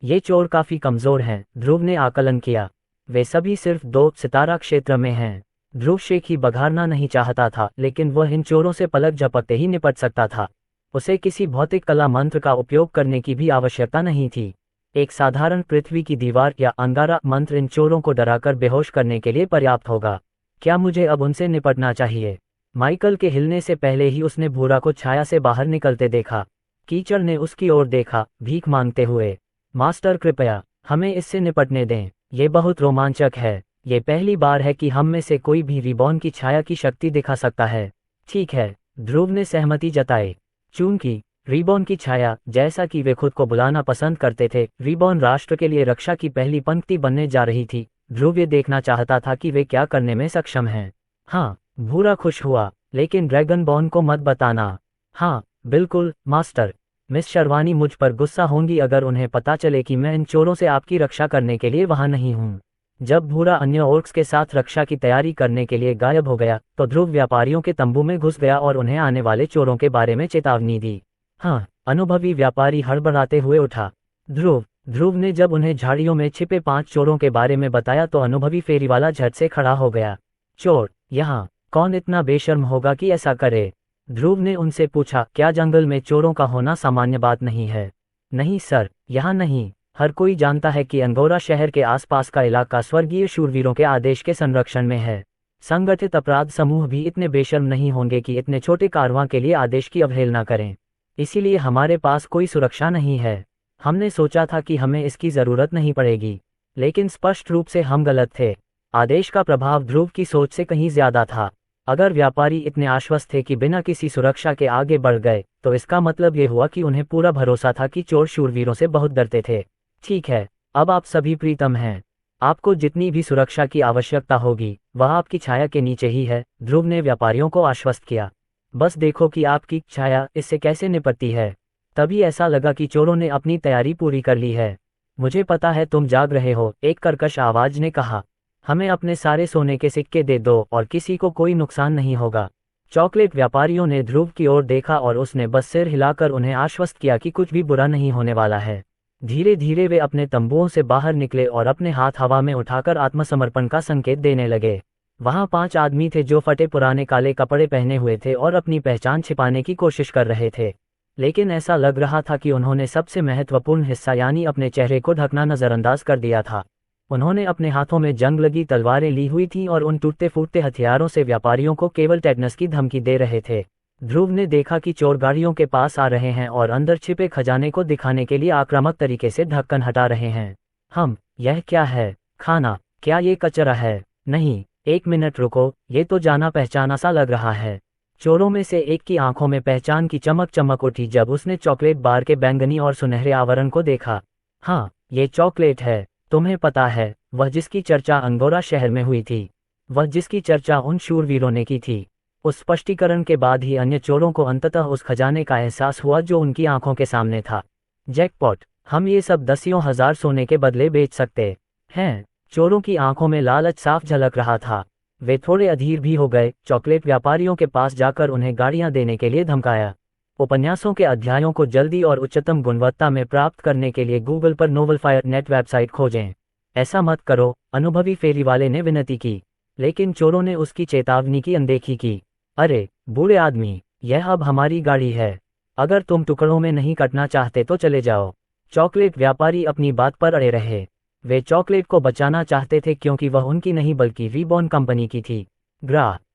ये चोर काफी कमजोर हैं, ध्रुव ने आकलन किया। वे सभी सिर्फ 2 सितारा क्षेत्र में हैं। ध्रुव शेख ही बघारना नहीं चाहता था, लेकिन वह इन चोरों से पलक झपकते ही निपट सकता था। उसे किसी भौतिक कला मंत्र का उपयोग करने की भी आवश्यकता नहीं थी। एक साधारण पृथ्वी की दीवार या अंगारा मंत्र इन चोरों को डराकर बेहोश करने के लिए पर्याप्त होगा। क्या मुझे अब उनसे निपटना चाहिए? माइकल के हिलने से पहले ही उसने भूरा को छाया से बाहर निकलते देखा। कीचड़ ने उसकी ओर देखा, भीख मांगते हुए। मास्टर कृपया हमें इससे निपटने दें, ये बहुत रोमांचक है। ये पहली बार है कि हम में से कोई भी रिबॉर्न की छाया की शक्ति दिखा सकता है। ठीक है, ध्रुव ने सहमति जताई। चूंकि रिबॉर्न की छाया, जैसा कि वे खुद को बुलाना पसंद करते थे, रिबॉर्न राष्ट्र के लिए रक्षा की पहली पंक्ति बनने जा रही थी, ध्रुव ये देखना चाहता था कि वे क्या करने में सक्षम हैं। हाँ, भूरा खुश हुआ, लेकिन ड्रैगनबॉर्न को मत बताना। हाँ बिल्कुल मास्टर। मिस शर्वानी मुझ पर गुस्सा होंगी अगर उन्हें पता चले कि मैं इन चोरों से आपकी रक्षा करने के लिए वहां नहीं हूं। जब भूरा अन्य ओर्क्स के साथ रक्षा की तैयारी करने के लिए गायब हो गया, तो ध्रुव व्यापारियों के तंबू में घुस गया और उन्हें आने वाले चोरों के बारे में चेतावनी दी। हाँ, अनुभवी व्यापारी हड़बड़ाते हुए उठा। ध्रुव ने जब उन्हें झाड़ियों में छिपे 5 चोरों के बारे में बताया तो अनुभवी फेरीवाला झट से खड़ा हो गया। चोर यहाँ? कौन इतना बेशर्म होगा कि ऐसा करे? ध्रुव ने उनसे पूछा, क्या जंगल में चोरों का होना सामान्य बात नहीं है? नहीं सर, यहाँ नहीं। हर कोई जानता है कि अंगोरा शहर के आसपास का इलाका स्वर्गीय शूरवीरों के आदेश के संरक्षण में है। संगठित अपराध समूह भी इतने बेशर्म नहीं होंगे कि इतने छोटे कारवां के लिए आदेश की अवहेलना करें। इसीलिए हमारे पास कोई सुरक्षा नहीं है। हमने सोचा था कि हमें इसकी जरूरत नहीं पड़ेगी, लेकिन स्पष्ट रूप से हम गलत थे। आदेश का प्रभाव ध्रुव की सोच से कहीं ज्यादा था। अगर व्यापारी इतने आश्वस्त थे कि बिना किसी सुरक्षा के आगे बढ़ गए, तो इसका मतलब ये हुआ कि उन्हें पूरा भरोसा था कि चोर शूरवीरों से बहुत डरते थे। ठीक है, अब आप सभी प्रीतम हैं। आपको जितनी भी सुरक्षा की आवश्यकता होगी, वह आपकी छाया के नीचे ही है, ध्रुव ने व्यापारियों को आश्वस्त किया। बस देखो कि आपकी छाया इससे कैसे निपटती है। तभी ऐसा लगा कि चोरों ने अपनी तैयारी पूरी कर ली है। मुझे पता है तुम जाग रहे हो, एक कर्कश आवाज ने कहा। हमें अपने सारे सोने के सिक्के दे दो और किसी को कोई नुकसान नहीं होगा। चॉकलेट व्यापारियों ने ध्रुव की ओर देखा और उसने बस सिर हिलाकर उन्हें आश्वस्त किया कि कुछ भी बुरा नहीं होने वाला है। धीरे धीरे वे अपने तंबुओं से बाहर निकले और अपने हाथ हवा में उठाकर आत्मसमर्पण का संकेत देने लगे। वहां 5 आदमी थे जो फटे पुराने काले कपड़े पहने हुए थे और अपनी पहचान छिपाने की कोशिश कर रहे थे, लेकिन ऐसा लग रहा था कि उन्होंने सबसे महत्वपूर्ण हिस्सा यानी अपने चेहरे को ढकना नजरअंदाज कर दिया था। उन्होंने अपने हाथों में जंग लगी तलवारें ली हुई थीं और उन टूटते फूटते हथियारों से व्यापारियों को केवल टेटनस की धमकी दे रहे थे। ध्रुव ने देखा कि चोर गाड़ियों के पास आ रहे हैं और अंदर छिपे खजाने को दिखाने के लिए आक्रामक तरीके से ढक्कन हटा रहे हैं। यह क्या है? खाना? क्या ये कचरा है? नहीं, 1 मिनट रुको, ये तो जाना पहचाना सा लग रहा है। चोरों में से एक की आंखों में पहचान की चमक चमक उठी जब उसने चॉकलेट बार के बैंगनी और सुनहरे आवरण को देखा। हाँ, ये चॉकलेट है। तुम्हें पता है, वह जिसकी चर्चा अंगोरा शहर में हुई थी, वह जिसकी चर्चा उन शूरवीरों ने की थी। उस स्पष्टीकरण के बाद ही अन्य चोरों को अंततः उस खजाने का एहसास हुआ जो उनकी आंखों के सामने था। जैकपॉट, हम ये सब दसियों हजार सोने के बदले बेच सकते हैं। चोरों की आंखों में लालच साफ झलक रहा था। वे थोड़े अधीर भी हो गए। चॉकलेट व्यापारियों के पास जाकर उन्हें गाड़ियां देने के लिए धमकाया। उपन्यासों के अध्यायों को जल्दी और उच्चतम गुणवत्ता में प्राप्त करने के लिए गूगल पर नोवेलफायर नेट वेबसाइट खोजें। ऐसा मत करो, अनुभवी फेरी वाले ने विनती की, लेकिन चोरों ने उसकी चेतावनी की अनदेखी की। अरे बूढ़े आदमी, यह अब हमारी गाड़ी है। अगर तुम टुकड़ों में नहीं कटना चाहते तो चले जाओ। चॉकलेट व्यापारी अपनी बात पर अड़े रहे। वे चॉकलेट को बचाना चाहते थे क्योंकि वह उनकी नहीं बल्कि रिबॉर्न कंपनी की थी।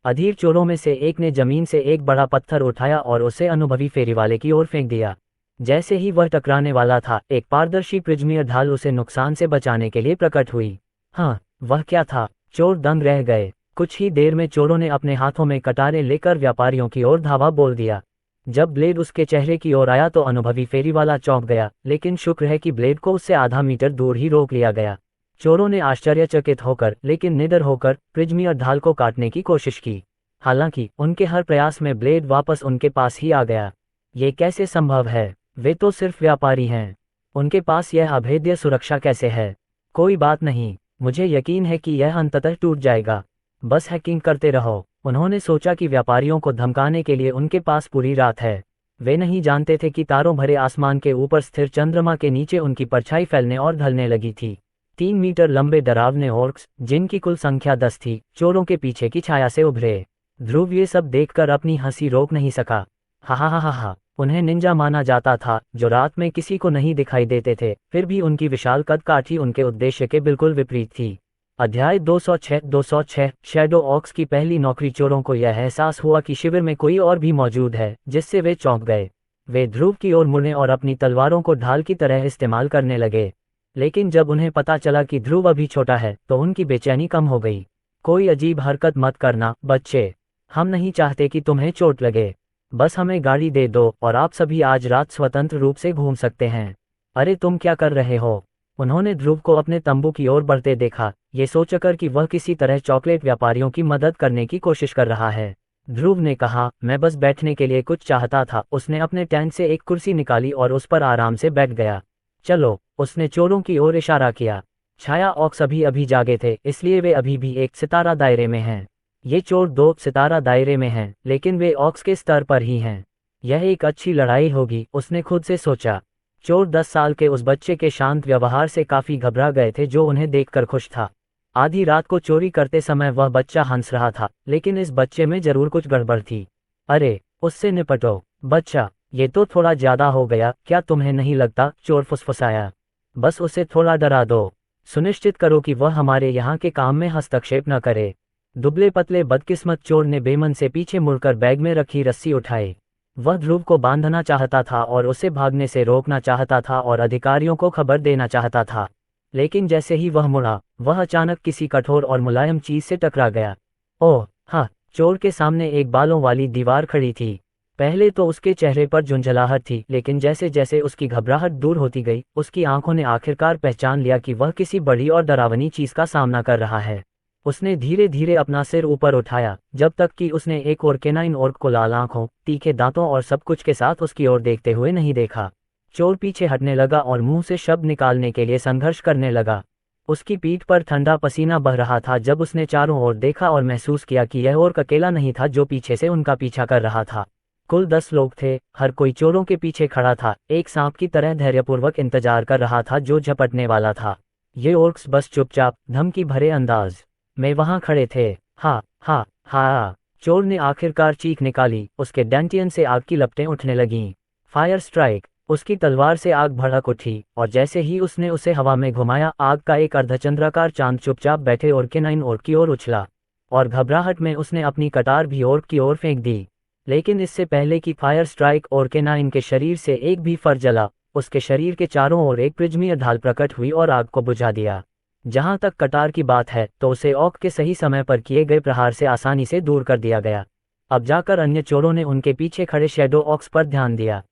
अधीर चोरों में से एक ने जमीन से एक बड़ा पत्थर उठाया और उसे अनुभवी फेरीवाले की ओर फेंक दिया। जैसे ही वह टकराने वाला था, एक पारदर्शी प्रिज्मीय ढाल उसे नुकसान से बचाने के लिए प्रकट हुई। हाँ, वह क्या था? चोर दंग रह गए। कुछ ही देर में चोरों ने अपने हाथों में कटारे लेकर व्यापारियों की ओर धावा बोल दिया। जब ब्लेड उसके चेहरे की ओर आया तो अनुभवी फेरीवाला चौंक गया, लेकिन शुक्र है कि ब्लेड को उससे आधा मीटर दूर ही रोक लिया गया। चोरों ने आश्चर्यचकित होकर लेकिन निडर होकर प्रिज्मीय ढाल को काटने की कोशिश की। हालांकि उनके हर प्रयास में ब्लेड वापस उनके पास ही आ गया। ये कैसे संभव है? वे तो सिर्फ व्यापारी हैं। उनके पास यह अभेद्य सुरक्षा कैसे है? कोई बात नहीं, मुझे यकीन है कि यह अंततः टूट जाएगा। बस हैकिंग करते रहो। उन्होंने सोचा कि व्यापारियों को धमकाने के लिए उनके पास पूरी रात है। वे नहीं जानते थे कि तारों भरे आसमान के ऊपर स्थिर चंद्रमा के नीचे उनकी परछाई फैलने और ढलने लगी थी। 3 मीटर लंबे डरावने ऑर्क्स, जिनकी कुल संख्या 10 थी, चोरों के पीछे की छाया से उभरे। ध्रुव ये सब देखकर अपनी हंसी रोक नहीं सका। हा हा हा हा हा। उन्हें निंजा माना जाता था, जो रात में किसी को नहीं दिखाई देते थे, फिर भी उनकी विशाल कदकाठी उनके उद्देश्य के बिल्कुल विपरीत थी। अध्याय 206 शैडो ऑक्स की पहली नौकरी। चोरों को यह एहसास हुआ कि शिविर में कोई और भी मौजूद है, जिससे वे चौंक गए। वे ध्रुव की ओर मुड़े और अपनी तलवारों को ढाल की तरह इस्तेमाल करने लगे। लेकिन जब उन्हें पता चला कि ध्रुव अभी छोटा है, तो उनकी बेचैनी कम हो गई। कोई अजीब हरकत मत करना, बच्चे। हम नहीं चाहते कि तुम्हें चोट लगे। बस हमें गाड़ी दे दो और आप सभी आज रात स्वतंत्र रूप से घूम सकते हैं। अरे तुम क्या कर रहे हो? उन्होंने ध्रुव को अपने तंबू की ओर बढ़ते देखा, ये सोचकर कि वह किसी तरह चॉकलेट व्यापारियों की मदद करने की कोशिश कर रहा है। ध्रुव ने कहा, मैं बस बैठने के लिए कुछ चाहता था। उसने अपने टेंट से एक कुर्सी निकाली और उस पर आराम से बैठ गया। चलो, उसने चोरों की ओर इशारा किया। छाया ऑक्स अभी अभी जागे थे, इसलिए वे अभी भी एक सितारा दायरे में हैं। ये चोर 2 सितारा दायरे में हैं, लेकिन वे ऑक्स के स्तर पर ही हैं। यह एक अच्छी लड़ाई होगी, उसने खुद से सोचा। चोर 10 साल के उस बच्चे के शांत व्यवहार से काफी घबरा गए थे, जो उन्हें देखकर खुश था। आधी रात को चोरी करते समय वह बच्चा हंस रहा था, लेकिन इस बच्चे में जरूर कुछ गड़बड़ थी। अरे, उससे निपटो, बच्चा। ये तो थोड़ा ज्यादा हो गया, क्या तुम्हें नहीं लगता? चोर फुसफुसाया। बस उसे थोड़ा डरा दो। सुनिश्चित करो कि वह हमारे यहाँ के काम में हस्तक्षेप न करे। दुबले पतले बदकिस्मत चोर ने बेमन से पीछे मुड़कर बैग में रखी रस्सी उठाई। वह ध्रुव को बांधना चाहता था और उसे भागने से रोकना चाहता था और अधिकारियों को खबर देना चाहता था। लेकिन जैसे ही वह मुड़ा, वह अचानक किसी कठोर और मुलायम चीज से टकरा गया। ओह हाँ! चोर के सामने एक बालों वाली दीवार खड़ी थी। पहले तो उसके चेहरे पर झुंझलाहट थी, लेकिन जैसे जैसे उसकी घबराहट दूर होती गई, उसकी आंखों ने आखिरकार पहचान लिया कि वह किसी बड़ी और डरावनी चीज का सामना कर रहा है। उसने धीरे धीरे अपना सिर ऊपर उठाया, जब तक कि उसने एक और केनाइन ऑर्क को लाल आंखों, तीखे दांतों और सब कुछ के साथ उसकी ओर देखते हुए नहीं देखा। चोर पीछे हटने लगा और मुंह से शब्द निकालने के लिए संघर्ष करने लगा। उसकी पीठ पर ठंडा पसीना बह रहा था जब उसने चारों ओर देखा और महसूस किया कि यह ऑर्क अकेला नहीं था जो पीछे से उनका पीछा कर रहा था। कुल 10 लोग थे, हर कोई चोरों के पीछे खड़ा था, एक सांप की तरह धैर्यपूर्वक इंतजार कर रहा था जो झपटने वाला था। ये ऑर्क्स बस चुपचाप, धमकी भरे अंदाज में वहां खड़े थे। हा हा हा! चोर ने आखिरकार चीख निकाली। उसके डैंटियन से आग की लपटें उठने लगीं। Fire strike! उसकी तलवार से आग भड़क उठी, और जैसे ही उसने उसे हवा में घुमाया, आग का एक अर्धचंद्राकार चांद चुपचाप बैठे और केनाइन ऑर्क की ओर उछला, और घबराहट में उसने अपनी कटार भी ऑर्क की ओर फेंक दी। लेकिन इससे पहले कि फायर स्ट्राइक और केनाइन के शरीर से एक भी फर जला, उसके शरीर के चारों ओर एक प्रिज्मीय ढाल प्रकट हुई और आग को बुझा दिया। जहां तक कटार की बात है, तो उसे ऑक के सही समय पर किए गए प्रहार से आसानी से दूर कर दिया गया। अब जाकर अन्य चोरों ने उनके पीछे खड़े शैडो ऑक्स पर ध्यान दिया।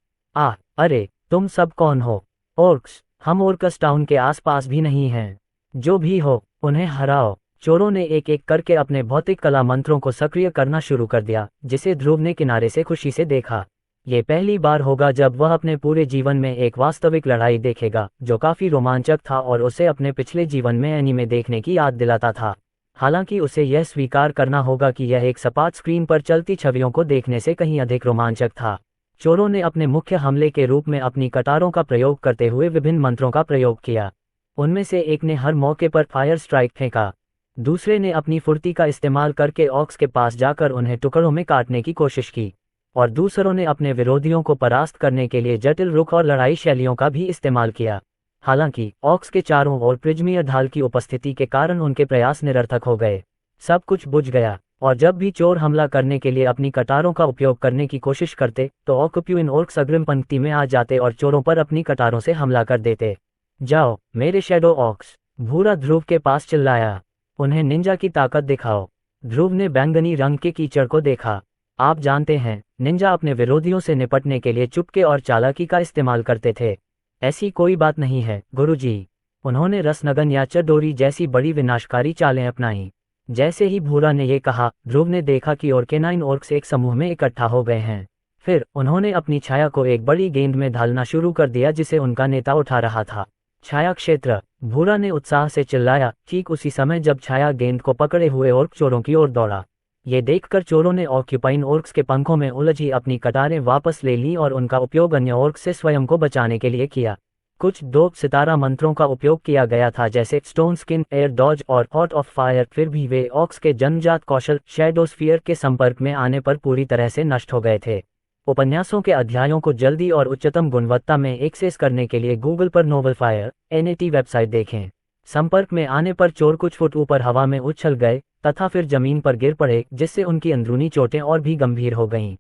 अरे, तुम सब कौन हो? ऑर्क्स, हम ऑर्कस टाउन के आसपास भी नहीं हैं। जो भी हो, उन्हें हराओ। चोरों ने एक एक करके अपने भौतिक कला मंत्रों को सक्रिय करना शुरू कर दिया, जिसे ध्रुव ने किनारे से खुशी से देखा। ये पहली बार होगा जब वह अपने पूरे जीवन में एक वास्तविक लड़ाई देखेगा, जो काफी रोमांचक था और उसे अपने पिछले जीवन में एनीमे देखने की याद दिलाता था। हालांकि उसे यह स्वीकार करना होगा कि यह एक सपाट स्क्रीन पर चलती छवियों को देखने से कहीं अधिक रोमांचक था। चोरों ने अपने मुख्य हमले के रूप में अपनी कटारों का प्रयोग करते हुए विभिन्न मंत्रों का प्रयोग किया। उनमें से एक ने हर मौके पर फायर स्ट्राइक फेंका। दूसरे ने अपनी फुर्ती का इस्तेमाल करके ऑक्स के पास जाकर उन्हें टुकड़ों में काटने की कोशिश की, और दूसरों ने अपने विरोधियों को परास्त करने के लिए जटिल रुख और लड़ाई शैलियों का भी इस्तेमाल किया। हालांकि ऑक्स के चारों ओर प्रिज्मीय ढाल की उपस्थिति के कारण उनके प्रयास निरर्थक हो गए। सब कुछ बुझ गया, और जब भी चोर हमला करने के लिए अपनी कटारों का उपयोग करने की कोशिश करते, तो ऑक्यूपिन ऑर्क्स अग्रिम पंक्ति में आ जाते और चोरों पर अपनी कटारों से हमला कर देते। जाओ मेरे शैडो ऑक्स! भूरा ध्रुव के पास चिल्लाया। उन्हें निंजा की ताकत दिखाओ। ध्रुव ने बैंगनी रंग के कीचड़ को देखा। आप जानते हैं, निंजा अपने विरोधियों से निपटने के लिए चुपके और चालाकी का इस्तेमाल करते थे। ऐसी कोई बात नहीं है, गुरुजी। उन्होंने रसनगन या चडोरी जैसी बड़ी विनाशकारी चालें अपनाई। जैसे ही भूरा ने ये कहा, ध्रुव ने देखा कि ऑर्केनाइन ऑर्क्स एक समूह में इकट्ठा हो गए हैं। फिर उन्होंने अपनी छाया को एक बड़ी गेंद में ढालना शुरू कर दिया जिसे उनका नेता उठा रहा था। छाया क्षेत्र! भूरा ने उत्साह से चिल्लाया, ठीक उसी समय जब छाया गेंद को पकड़े हुए ऑर्क चोरों की ओर दौड़ा। ये देखकर चोरों ने ऑक्यूपाइन ओर्क्स के पंखों में उलझी अपनी कटारें वापस ले ली और उनका उपयोग अन्य ओर्क्स से स्वयं को बचाने के लिए किया। कुछ 2 सितारा मंत्रों का उपयोग किया गया था, जैसे स्टोन स्किन, एयर डॉज और हॉट ऑफ फायर। फिर भी वे ऑक्स के जन्मजात कौशल शैडोस्फीयर के संपर्क में आने पर पूरी तरह से नष्ट हो गए थे। उपन्यासों के अध्यायों को जल्दी और उच्चतम गुणवत्ता में एक्सेस करने के लिए गूगल पर नोवेल फायर NAT वेबसाइट देखें। संपर्क में आने पर चोर कुछ फुट ऊपर हवा में उछल गए तथा फिर जमीन पर गिर पड़े, जिससे उनकी अंदरूनी चोटें और भी गंभीर हो गईं।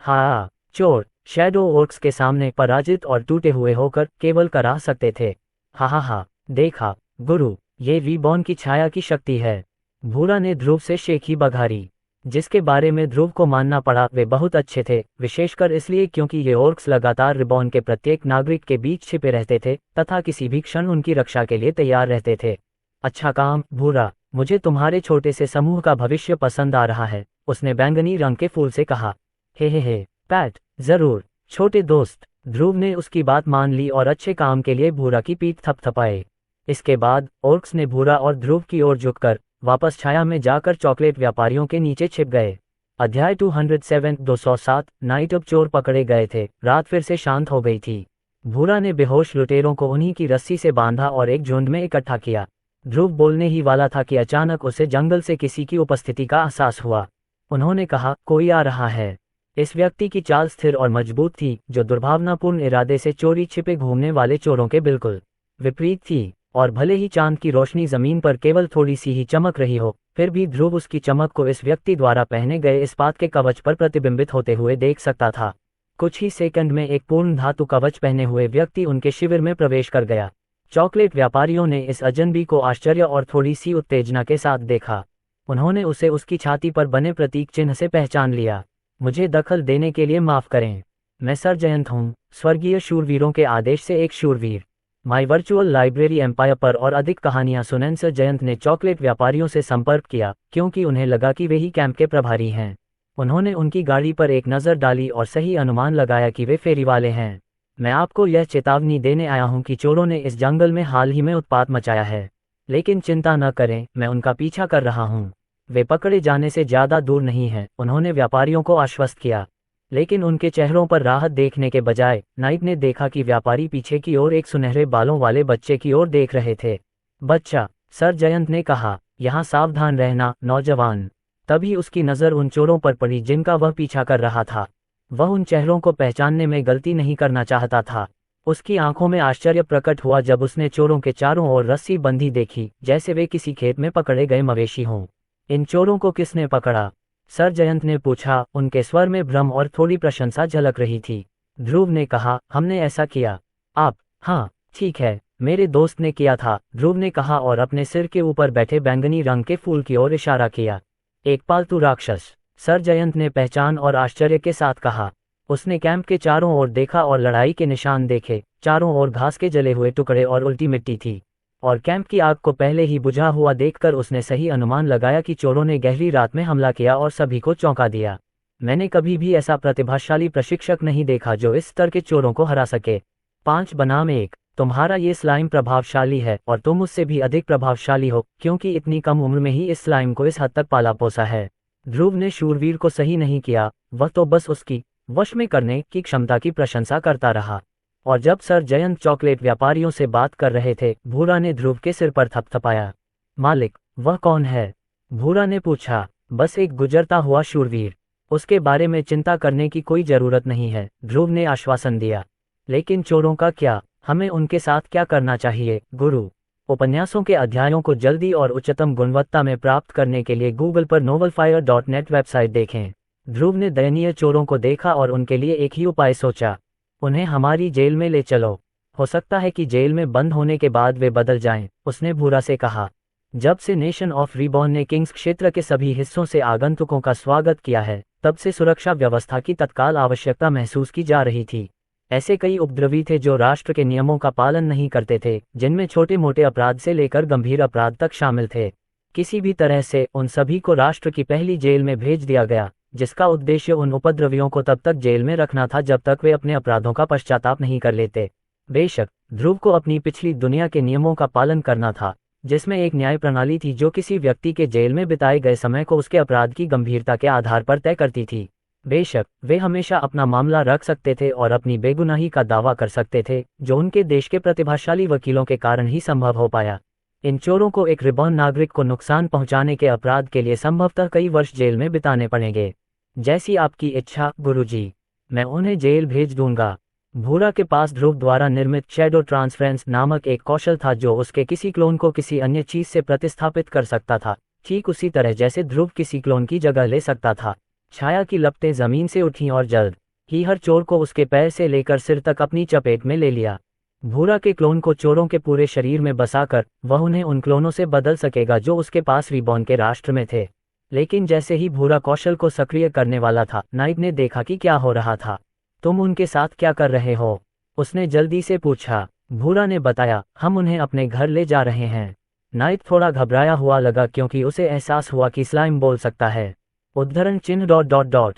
हा चोर शैडो ओर्क्स के सामने पराजित और टूटे हुए होकर केवल कराह सकते थे। हा देखा गुरु, ये रीबॉर्न की छाया की शक्ति है। भूरा ने ध्रुव से शेखी बघारी, जिसके बारे में ध्रुव को मानना पड़ा वे बहुत अच्छे थे, विशेषकर इसलिए क्योंकि ये ओर्क्स लगातार रिबॉर्न के प्रत्येक नागरिक के बीच छिपे रहते थे तथा किसी भी क्षण उनकी रक्षा के लिए तैयार रहते थे। अच्छा काम भूरा, मुझे तुम्हारे छोटे से समूह का भविष्य पसंद आ रहा है, उसने बैंगनी रंग के फूल से कहा। हे पैट, जरूर छोटे दोस्त। ध्रुव ने उसकी बात मान ली और अच्छे काम के लिए भूरा की पीठ थपथपाए। इसके बाद ओर्क्स ने भूरा और ध्रुव की ओर झुककर वापस छाया में जाकर चॉकलेट व्यापारियों के नीचे छिप गए। अध्याय 207 नाइट। अब चोर पकड़े गए थे, रात फिर से शांत हो गई थी। भूरा ने बेहोश लुटेरों को उन्हीं की रस्सी से बांधा और एक झुंड में इकट्ठा किया। ध्रुव बोलने ही वाला था कि अचानक उसे जंगल से किसी की उपस्थिति का एहसास हुआ। उन्होंने कहा, कोई आ रहा है। इस व्यक्ति की चाल स्थिर और मजबूत थी, जो दुर्भावनापूर्ण इरादे से चोरी छिपे घूमने वाले चोरों के बिल्कुल विपरीत थी। और भले ही चांद की रोशनी जमीन पर केवल थोड़ी सी ही चमक रही हो, फिर भी ध्रुव उसकी चमक को इस व्यक्ति द्वारा पहने गए इस्पात के कवच पर प्रतिबिंबित होते हुए देख सकता था। कुछ ही सेकंड में एक पूर्ण धातु कवच पहने हुए व्यक्ति उनके शिविर में प्रवेश कर गया। चॉकलेट व्यापारियों ने इस अजनबी को आश्चर्य और थोड़ी सी उत्तेजना के साथ देखा। उन्होंने उसे उसकी छाती पर बने प्रतीक चिन्ह से पहचान लिया। मुझे दखल देने के लिए माफ करें, मैं सर जयंत हूँ, स्वर्गीय शूरवीरों के आदेश से एक शूरवीर। माई वर्चुअल लाइब्रेरी एम्पायर पर और अधिक कहानियां सुनें। सर जयंत ने चॉकलेट व्यापारियों से संपर्क किया, क्योंकि उन्हें लगा कि वे ही कैंप के प्रभारी हैं। उन्होंने उनकी गाड़ी पर एक नज़र डाली और सही अनुमान लगाया कि वे फेरी वाले हैं। मैं आपको यह चेतावनी देने आया हूं कि चोरों ने इस जंगल में हाल ही में उत्पात मचाया है, लेकिन चिंता न करें, मैं उनका पीछा कर रहा हूं। वे पकड़े जाने से ज्यादा दूर नहीं हैं, उन्होंने व्यापारियों को आश्वस्त किया। लेकिन उनके चेहरों पर राहत देखने के बजाय नाइट ने देखा कि व्यापारी पीछे की ओर एक सुनहरे बालों वाले बच्चे की ओर देख रहे थे। बच्चा, सर जयंत ने कहा, यहाँ सावधान रहना नौजवान। तभी उसकी नज़र उन चोरों पर पड़ी जिनका वह पीछा कर रहा था। वह उन चेहरों को पहचानने में गलती नहीं करना चाहता था। उसकी आंखों में आश्चर्य प्रकट हुआ जब उसने चोरों के चारों ओर रस्सी बंधी देखी, जैसे वे किसी खेत में पकड़े गए मवेशी हों। इन चोरों को किसने पकड़ा? सर जयंत ने पूछा। उनके स्वर में भ्रम और थोड़ी प्रशंसा झलक रही थी। ध्रुव ने कहा, हमने ऐसा किया। आप? हाँ, ठीक है, मेरे दोस्त ने किया था, ध्रुव ने कहा और अपने सिर के ऊपर बैठे बैंगनी रंग के फूल की ओर इशारा किया। एक पालतू राक्षस, सर जयंत ने पहचान और आश्चर्य के साथ कहा। उसने कैंप के चारों ओर देखा और लड़ाई के निशान देखे। चारों ओर घास के जले हुए टुकड़े और उल्टी मिट्टी थी, और कैंप की आग को पहले ही बुझा हुआ देखकर उसने सही अनुमान लगाया कि चोरों ने गहरी रात में हमला किया और सभी को चौंका दिया। मैंने कभी भी ऐसा प्रतिभाशाली प्रशिक्षक नहीं देखा जो इस स्तर के चोरों को हरा सके। 5 बनाम 1। तुम्हारा ये स्लाइम प्रभावशाली है और तुम उससे भी अधिक प्रभावशाली हो, क्योंकि इतनी कम उम्र में ही इस स्लाइम को इस हद तक पाला पोसा है। ध्रुव ने शूरवीर को सही नहीं किया, वह तो बस उसकी वश में करने की क्षमता की प्रशंसा करता रहा। और जब सर जयंत चॉकलेट व्यापारियों से बात कर रहे थे, भूरा ने ध्रुव के सिर पर थपथपाया। मालिक, वह कौन है? भूरा ने पूछा। बस एक गुजरता हुआ शूरवीर, उसके बारे में चिंता करने की कोई जरूरत नहीं है, ध्रुव ने आश्वासन दिया। लेकिन चोरों का क्या? हमें उनके साथ क्या करना चाहिए, गुरु? उपन्यासों के अध्यायों को जल्दी और उच्चतम गुणवत्ता में प्राप्त करने के लिए गूगल पर novelfire.net वेबसाइट देखें। ध्रुव ने दयनीय चोरों को देखा और उनके लिए एक ही उपाय सोचा, उन्हें हमारी जेल में ले चलो। हो सकता है कि जेल में बंद होने के बाद वे बदल जाएं, उसने भूरा से कहा। जब से नेशन ऑफ रिबॉर्न ने किंग्स क्षेत्र के सभी हिस्सों से आगंतुकों का स्वागत किया है, तब से सुरक्षा व्यवस्था की तत्काल आवश्यकता महसूस की जा रही थी। ऐसे कई उपद्रवी थे जो राष्ट्र के नियमों का पालन नहीं करते थे, जिनमें छोटे मोटे अपराध से लेकर गंभीर अपराध तक शामिल थे। किसी भी तरह से उन सभी को राष्ट्र की पहली जेल में भेज दिया गया, जिसका उद्देश्य उन उपद्रवियों को तब तक जेल में रखना था जब तक वे अपने अपराधों का पश्चाताप नहीं कर लेते। बेशक ध्रुव को अपनी पिछली दुनिया के नियमों का पालन करना था, जिसमें एक न्याय प्रणाली थी जो किसी व्यक्ति के जेल में बिताए गए समय को उसके अपराध की गंभीरता के आधार पर तय करती थी। बेशक वे हमेशा अपना मामला रख सकते थे और अपनी बेगुनाही का दावा कर सकते थे, जो उनके देश के प्रतिभाशाली वकीलों के कारण ही संभव हो पाया। इन चोरों को एक रिबॉर्न नागरिक को नुकसान पहुंचाने के अपराध के लिए संभवतः कई वर्ष जेल में बिताने पड़ेंगे। जैसी आपकी इच्छा गुरुजी, मैं उन्हें जेल भेज दूंगा। भूरा के पास ध्रुव द्वारा निर्मित शैडो ट्रांसफरेंस नामक एक कौशल था जो उसके किसी क्लोन को किसी अन्य चीज से प्रतिस्थापित कर सकता था, ठीक उसी तरह जैसे ध्रुव किसी क्लोन की जगह ले सकता था। छाया की लपटें जमीन से उठीं और जल्द ही हर चोर को उसके पैर से लेकर सिर तक अपनी चपेट में ले लिया। भूरा के क्लोन को चोरों के पूरे शरीर में बसाकर वह उन्हें उन क्लोनों से बदल सकेगा जो उसके पास रिबॉर्न के राष्ट्र में थे। लेकिन जैसे ही भूरा कौशल को सक्रिय करने वाला था, नाइट ने देखा कि क्या हो रहा था। तुम उनके साथ क्या कर रहे हो? उसने जल्दी से पूछा। भूरा ने बताया, हम उन्हें अपने घर ले जा रहे हैं। नाइट थोड़ा घबराया हुआ लगा क्योंकि उसे एहसास हुआ कि स्लाइम बोल सकता है। उद्धरण चिन्ह ...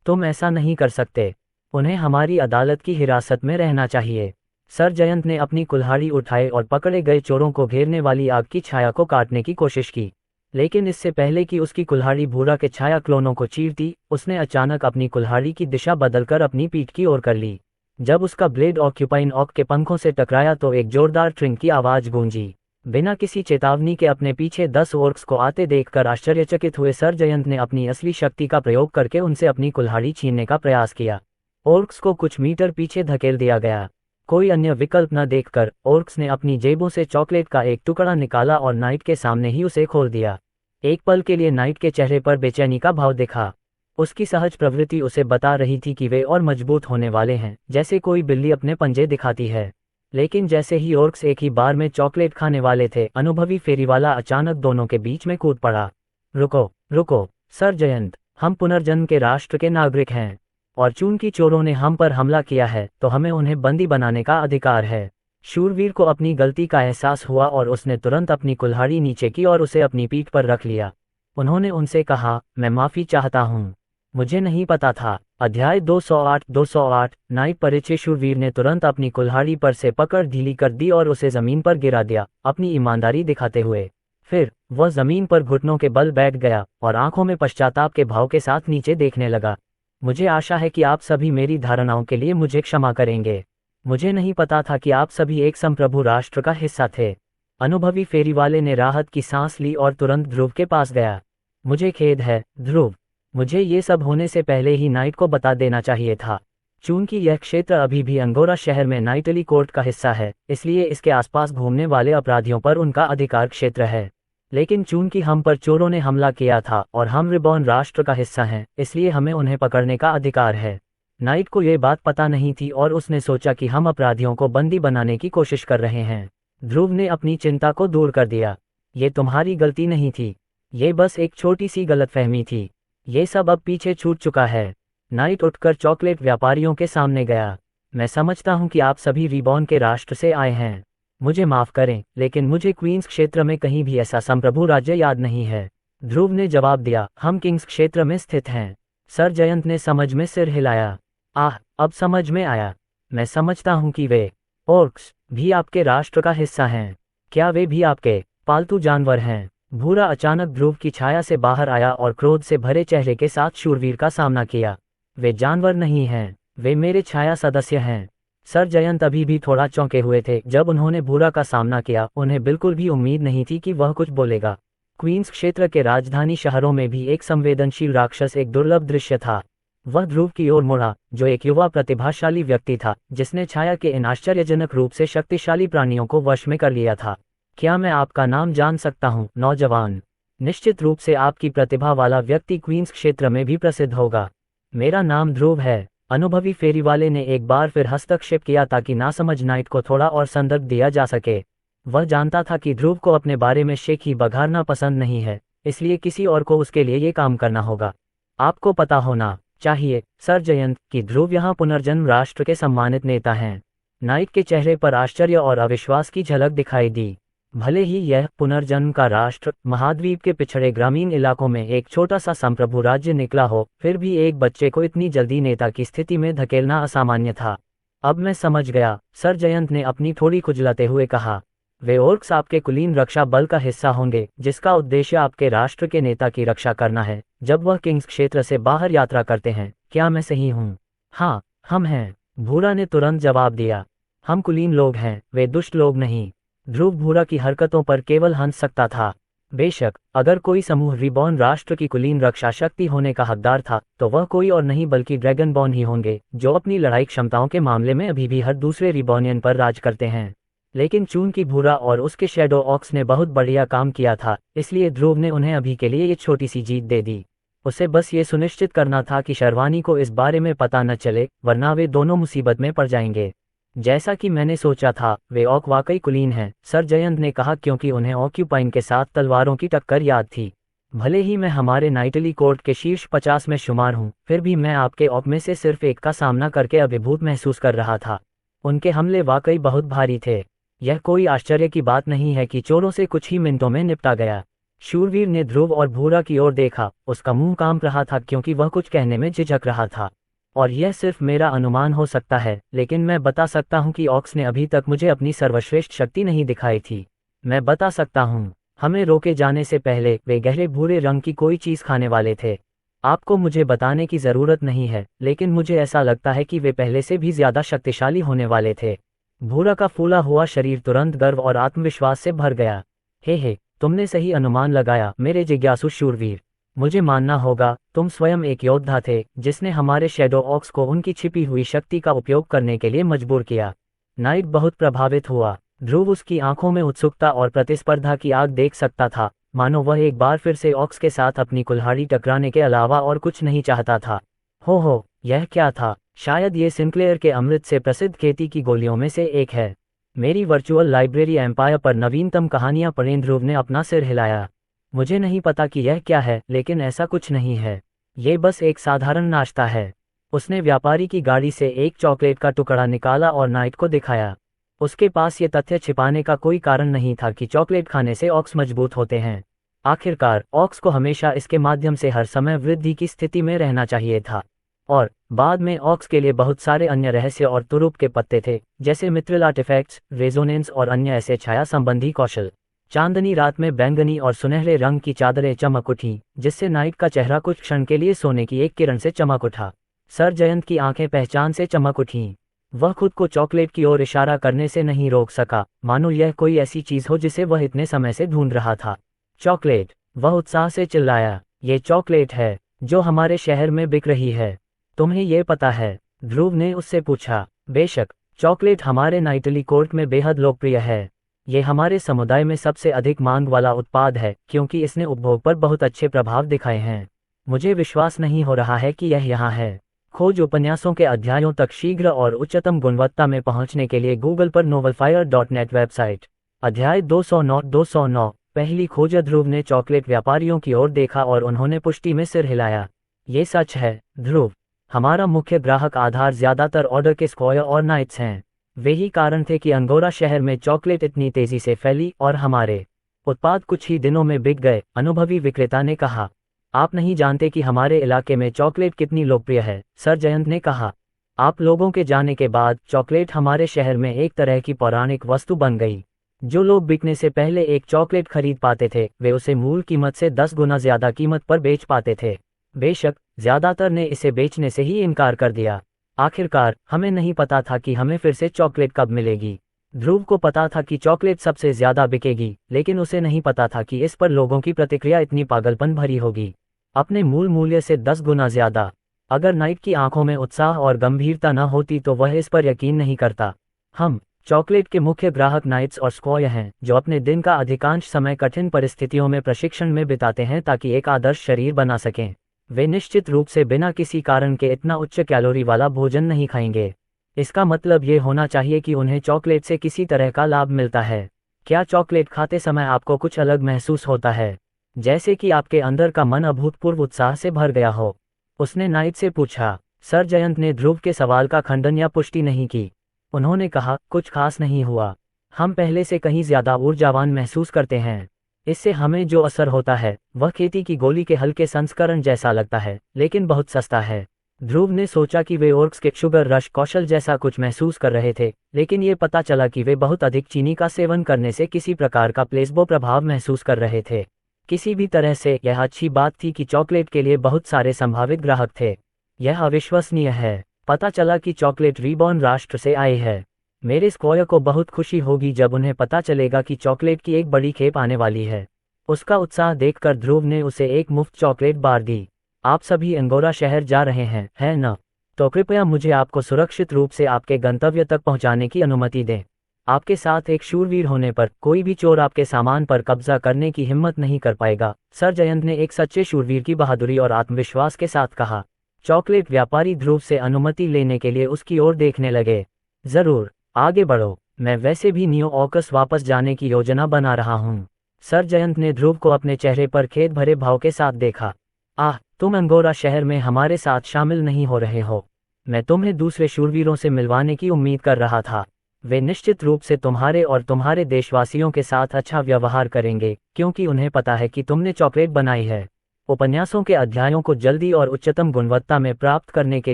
तुम ऐसा नहीं कर सकते। उन्हें हमारी अदालत की हिरासत में रहना चाहिए। सर जयंत ने अपनी कुल्हाड़ी उठाई और पकड़े गए चोरों को घेरने वाली आग की छाया को काटने की कोशिश की। लेकिन इससे पहले कि उसकी कुल्हाड़ी भूरा के छाया क्लोनों को चीरती, उसने अचानक अपनी कुल्हाड़ी की दिशा बदलकर अपनी पीठ की ओर कर ली। जब उसका ब्लेड ऑक्यूपाइन ऑक के पंखों से टकराया तो एक जोरदार ट्रिंग की आवाज गूंजी। बिना किसी चेतावनी के अपने पीछे 10 ओर्क्स को आते देखकर आश्चर्यचकित हुए सर जयंत ने अपनी असली शक्ति का प्रयोग करके उनसे अपनी कुल्हाड़ी छीनने का प्रयास किया। ओर्क्स को कुछ मीटर पीछे धकेल दिया गया। कोई अन्य विकल्प न देखकर ओर्क्स ने अपनी जेबों से चॉकलेट का एक टुकड़ा निकाला और नाइट के सामने ही उसे खोल दिया। एक पल के लिए नाइट के चेहरे पर बेचैनी का भाव दिखा। उसकी सहज प्रवृत्ति उसे बता रही थी कि वे और मजबूत होने वाले हैं, जैसे कोई बिल्ली अपने पंजे दिखाती है। लेकिन जैसे ही ओर्क्स एक ही बार में चॉकलेट खाने वाले थे, अनुभवी फेरीवाला अचानक दोनों के बीच में कूद पड़ा। रुको सर जयंत, हम पुनर्जन्म के राष्ट्र के नागरिक हैं, और चूंकि चोरों ने हम पर हमला किया है तो हमें उन्हें बंदी बनाने का अधिकार है। शूरवीर को अपनी गलती का एहसास हुआ और उसने तुरंत अपनी कुल्हाड़ी नीचे की और उसे अपनी पीठ पर रख लिया। उन्होंने उनसे कहा, मैं माफी चाहता हूँ, मुझे नहीं पता था। अध्याय 208 नाइट परिचय। शूरवीर ने तुरंत अपनी कुल्हाड़ी पर से पकड़ ढीली कर दी और उसे जमीन पर गिरा दिया, अपनी ईमानदारी दिखाते हुए। फिर वह जमीन पर घुटनों के बल बैठ गया और आंखों में पश्चाताप के भाव के साथ नीचे देखने लगा। मुझे आशा है कि आप सभी मेरी धारणाओं के लिए मुझे क्षमा करेंगे। मुझे नहीं पता था कि आप सभी एक संप्रभु राष्ट्र का हिस्सा थे। अनुभवी फेरीवाले ने राहत की सांस ली और तुरंत ध्रुव के पास गया। मुझे खेद है ध्रुव, मुझे ये सब होने से पहले ही नाइट को बता देना चाहिए था। चूंकि यह क्षेत्र अभी भी अंगोरा शहर में नाइटली कोर्ट का हिस्सा है, इसलिए इसके आसपास घूमने वाले अपराधियों पर उनका अधिकार क्षेत्र है। लेकिन चूंकि हम पर चोरों ने हमला किया था और हम रिबॉर्न राष्ट्र का हिस्सा हैं, इसलिए हमें उन्हें पकड़ने का अधिकार है। नाइट को यह बात पता नहीं थी और उसने सोचा कि हम अपराधियों को बंदी बनाने की कोशिश कर रहे हैं। ध्रुव ने अपनी चिंता को दूर कर दिया। ये तुम्हारी गलती नहीं थी, ये बस एक छोटी सी गलतफहमी थी। ये सब अब पीछे छूट चुका है। नाइट उठकर चॉकलेट व्यापारियों के सामने गया। मैं समझता हूँ कि आप सभी रिबॉर्न के राष्ट्र से आए हैं। मुझे माफ करें, लेकिन मुझे क्वींस क्षेत्र में कहीं भी ऐसा संप्रभु राज्य याद नहीं है। ध्रुव ने जवाब दिया, हम किंग्स क्षेत्र में स्थित हैं। सर जयंत ने समझ में सिर हिलाया। अब समझ में आया। मैं समझता हूँ कि वे ओर्क्स भी आपके राष्ट्र का हिस्सा हैं। क्या वे भी आपके पालतू जानवर हैं? भूरा अचानक ध्रुव की छाया से बाहर आया और क्रोध से भरे चेहरे के साथ शूरवीर का सामना किया। वे जानवर नहीं हैं, वे मेरे छाया सदस्य हैं। सर जयंत अभी भी थोड़ा चौंके हुए थे जब उन्होंने भूरा का सामना किया। उन्हें बिल्कुल भी उम्मीद नहीं थी कि वह कुछ बोलेगा। क्वींस क्षेत्र के राजधानी शहरों में भी एक संवेदनशील राक्षस एक दुर्लभ दृश्य था। वह ध्रुव की ओर मुड़ा, जो एक युवा प्रतिभाशाली व्यक्ति था जिसने छाया के इन आश्चर्यजनक रूप से शक्तिशाली प्राणियों को वश में कर लिया था। क्या मैं आपका नाम जान सकता हूँ, नौजवान? निश्चित रूप से आपकी प्रतिभा वाला व्यक्ति क्वींस क्षेत्र में भी प्रसिद्ध होगा। मेरा नाम ध्रुव है। अनुभवी फेरीवाले ने एक बार फिर हस्तक्षेप किया ताकि नासमझ नाइट को थोड़ा और संदर्भ दिया जा सके। वह जानता था कि ध्रुव को अपने बारे में शेखी बघारना पसंद नहीं है, इसलिए किसी और को उसके लिए ये काम करना होगा। आपको पता होना चाहिए सर जयंत कि ध्रुव यहाँ पुनर्जन्म राष्ट्र के सम्मानित नेता हैं। नाइट के चेहरे पर आश्चर्य और अविश्वास की झलक दिखाई दी। भले ही यह पुनर्जन्म का राष्ट्र महाद्वीप के पिछड़े ग्रामीण इलाकों में एक छोटा सा संप्रभु राज्य निकला हो, फिर भी एक बच्चे को इतनी जल्दी नेता की स्थिति में धकेलना असामान्य था। अब मैं समझ गया, सर जयंत ने अपनी थोड़ी खुजलाते हुए कहा। वे ओर्क्स आपके कुलीन रक्षा बल का हिस्सा होंगे, जिसका उद्देश्य आपके राष्ट्र के नेता की रक्षा करना है जब वह किंग्स क्षेत्र से बाहर यात्रा करते हैं। क्या मैं सही हूँ? हाँ, हम हैं, भूरा ने तुरंत जवाब दिया। हम कुलीन लोग हैं, वे दुष्ट लोग नहीं। ध्रुव भूरा की हरकतों पर केवल हंस सकता था। बेशक, अगर कोई समूह रिबॉर्न राष्ट्र की कुलीन रक्षा शक्ति होने का हकदार था, तो वह कोई और नहीं बल्कि ड्रैगनबॉर्न ही होंगे, जो अपनी लड़ाई क्षमताओं के मामले में अभी भी हर दूसरे रिबॉर्नियन पर राज करते हैं। लेकिन चूंकि भूरा और उसके शैडो ऑक्स ने बहुत बढ़िया काम किया था, इसलिए ध्रुव ने उन्हें अभी के लिए ये छोटी सी जीत दे दी। उसे बस ये सुनिश्चित करना था कि शर्वानी को इस बारे में पता न चले, वरना वे दोनों मुसीबत में पड़ जाएंगे। जैसा कि मैंने सोचा था, वे ऑक वाकई कुलीन हैं, सर जयंत ने कहा, क्योंकि उन्हें ऑक्यूपाइन के साथ तलवारों की टक्कर याद थी। भले ही मैं हमारे नाइटली कोर्ट के शीर्ष 50 में शुमार हूँ, फिर भी मैं आपके ऑक में से सिर्फ एक का सामना करके अभिभूत महसूस कर रहा था। उनके हमले वाकई बहुत भारी थे। यह कोई आश्चर्य की बात नहीं है कि चोरों से कुछ ही मिनटों में निपटा गया। शूरवीर ने ध्रुव और भूरा की ओर देखा। उसका मुंह कांप रहा था क्योंकि वह कुछ कहने में झिझक रहा था। और यह सिर्फ मेरा अनुमान हो सकता है, लेकिन मैं बता सकता हूं कि ऑक्स ने अभी तक मुझे अपनी सर्वश्रेष्ठ शक्ति नहीं दिखाई थी। मैं बता सकता हूं, हमें रोके जाने से पहले वे गहरे भूरे रंग की कोई चीज़ खाने वाले थे। आपको मुझे बताने की ज़रूरत नहीं है, लेकिन मुझे ऐसा लगता है कि वे पहले से भी ज़्यादा शक्तिशाली होने वाले थे। भूरा का फूला हुआ शरीर तुरंत गर्व और आत्मविश्वास से भर गया। हे, तुमने सही अनुमान लगाया मेरे जिज्ञासु शूरवीर। मुझे मानना होगा, तुम स्वयं एक योद्धा थे जिसने हमारे शैडो ऑक्स को उनकी छिपी हुई शक्ति का उपयोग करने के लिए मजबूर किया। नाइट बहुत प्रभावित हुआ। ध्रुव उसकी आंखों में उत्सुकता और प्रतिस्पर्धा की आग देख सकता था, मानो वह एक बार फिर से ऑक्स के साथ अपनी कुल्हाड़ी टकराने के अलावा और कुछ नहीं चाहता था। हो, यह क्या था? शायद ये सिंक्लेयर के अमृत से प्रसिद्ध खेती की गोलियों में से एक है। मेरी वर्चुअल लाइब्रेरी एम्पायर पर नवीनतम कहानियां पढ़ें। ध्रुव ने अपना सिर हिलाया। मुझे नहीं पता कि यह क्या है, लेकिन ऐसा कुछ नहीं है। ये बस एक साधारण नाश्ता है। उसने व्यापारी की गाड़ी से एक चॉकलेट का टुकड़ा निकाला और नाइट को दिखाया। उसके पास ये तथ्य छिपाने का कोई कारण नहीं था कि चॉकलेट खाने से ऑक्स मजबूत होते हैं। आखिरकार ऑक्स को हमेशा इसके माध्यम से हर समय वृद्धि की स्थिति में रहना चाहिए था। और बाद में ऑक्स के लिए बहुत सारे अन्य रहस्य और तुरुप के पत्ते थे, जैसे मित्रिल आर्टिफैक्ट्स, रेजोनेंस और अन्य ऐसे छाया संबंधी कौशल। चांदनी रात में बैंगनी और सुनहरे रंग की चादरें चमक उठीं, जिससे नाइट का चेहरा कुछ क्षण के लिए सोने की एक किरण से चमक उठा। सर जयंत की आंखें पहचान से चमक उठीं। वह खुद को चॉकलेट की ओर इशारा करने से नहीं रोक सका, मानो यह कोई ऐसी चीज हो जिसे वह इतने समय से ढूंढ रहा था। चॉकलेट! वह उत्साह से चिल्लाया। ये चॉकलेट है जो हमारे शहर में बिक रही है। तुम्हें ये पता है? ध्रुव ने उससे पूछा। बेशक, चॉकलेट हमारे नाइटली कोर्ट में बेहद लोकप्रिय है। ये हमारे समुदाय में सबसे अधिक मांग वाला उत्पाद है, क्योंकि इसने उपभोग पर बहुत अच्छे प्रभाव दिखाए हैं। मुझे विश्वास नहीं हो रहा है कि यह यहाँ है। खोज उपन्यासों के अध्यायों तक शीघ्र और उच्चतम गुणवत्ता में पहुंचने के लिए गूगल पर novelfire.net वेबसाइट। अध्याय 209 पहली खोज। ध्रुव ने चॉकलेट व्यापारियों की ओर देखा और उन्होंने पुष्टि में सिर हिलाया। ये सच है, ध्रुव। हमारा मुख्य ग्राहक आधार ज्यादातर ऑर्डर के स्क्वायर और नाइट्स हैं। वे ही कारण थे कि अंगोरा शहर में चॉकलेट इतनी तेजी से फैली और हमारे उत्पाद कुछ ही दिनों में बिक गए, अनुभवी विक्रेता ने कहा। आप नहीं जानते कि हमारे इलाके में चॉकलेट कितनी लोकप्रिय है, सर जयंत ने कहा। आप लोगों के जाने के बाद चॉकलेट हमारे शहर में एक तरह की पौराणिक वस्तु बन गई। जो लोग बिकने से पहले एक चॉकलेट खरीद पाते थे, वे उसे मूल कीमत से 10 गुना ज्यादा कीमत पर बेच पाते थे। बेशक, ज्यादातर ने इसे बेचने से ही इनकार कर दिया। आखिरकार, हमें नहीं पता था कि हमें फिर से चॉकलेट कब मिलेगी। ध्रुव को पता था कि चॉकलेट सबसे ज्यादा बिकेगी, लेकिन उसे नहीं पता था कि इस पर लोगों की प्रतिक्रिया इतनी पागलपन भरी होगी। अपने मूल मूल्य से 10 गुना ज्यादा। अगर नाइट की आंखों में उत्साह और गंभीरता न होती तो वह इस पर यकीन नहीं करता। हम चॉकलेट के मुख्य ग्राहक नाइट्स और स्क्वायर हैं, जो अपने दिन का अधिकांश समय कठिन परिस्थितियों में प्रशिक्षण में बिताते हैं ताकि एक आदर्श शरीर बना सकें। वे निश्चित रूप से बिना किसी कारण के इतना उच्च कैलोरी वाला भोजन नहीं खाएंगे। इसका मतलब ये होना चाहिए कि उन्हें चॉकलेट से किसी तरह का लाभ मिलता है। क्या चॉकलेट खाते समय आपको कुछ अलग महसूस होता है, जैसे कि आपके अंदर का मन अभूतपूर्व उत्साह से भर गया हो? उसने नाइट से पूछा। सर जयंत ने ध्रुव के सवाल का खंडन या पुष्टि नहीं की। उन्होंने कहा, कुछ खास नहीं हुआ। हम पहले से कहीं ज्यादा ऊर्जावान महसूस करते हैं। इससे हमें जो असर होता है वह खेती की गोली के हल्के संस्करण जैसा लगता है, लेकिन बहुत सस्ता है। ध्रुव ने सोचा कि वे ओर्क्स के शुगर रश कौशल जैसा कुछ महसूस कर रहे थे, लेकिन ये पता चला कि वे बहुत अधिक चीनी का सेवन करने से किसी प्रकार का प्लेसबो प्रभाव महसूस कर रहे थे। किसी भी तरह से यह अच्छी बात थी कि चॉकलेट के लिए बहुत सारे संभावित ग्राहक थे। यह अविश्वसनीय है। पता चला कि चॉकलेट रिबॉर्न राष्ट्र से आए है। मेरे स्क्वायर को बहुत खुशी होगी जब उन्हें पता चलेगा कि चॉकलेट की एक बड़ी खेप आने वाली है। उसका उत्साह देखकर ध्रुव ने उसे एक मुफ्त चॉकलेट बार दी। आप सभी अंगोरा शहर जा रहे हैं, है न? तो कृपया मुझे आपको सुरक्षित रूप से आपके गंतव्य तक पहुंचाने की अनुमति दें। आपके साथ एक शूरवीर होने पर कोई भी चोर आपके सामान पर कब्जा करने की हिम्मत नहीं कर पाएगा, सर जयंत ने एक सच्चे शूरवीर की बहादुरी और आत्मविश्वास के साथ कहा। चॉकलेट व्यापारी ध्रुव से अनुमति लेने के लिए उसकी ओर देखने लगे। जरूर, आगे बढ़ो, मैं वैसे भी न्यू ऑर्कस वापस जाने की योजना बना रहा हूँ। सर जयंत ने ध्रुव को अपने चेहरे पर खेद भरे भाव के साथ देखा। आह, तुम अंगोरा शहर में हमारे साथ शामिल नहीं हो रहे हो। मैं तुम्हें दूसरे शूरवीरों से मिलवाने की उम्मीद कर रहा था। वे निश्चित रूप से तुम्हारे और तुम्हारे देशवासियों के साथ अच्छा व्यवहार करेंगे, क्योंकि उन्हें पता है कि तुमने चॉकलेट बनाई है। उपन्यासों के अध्यायों को जल्दी और उच्चतम गुणवत्ता में प्राप्त करने के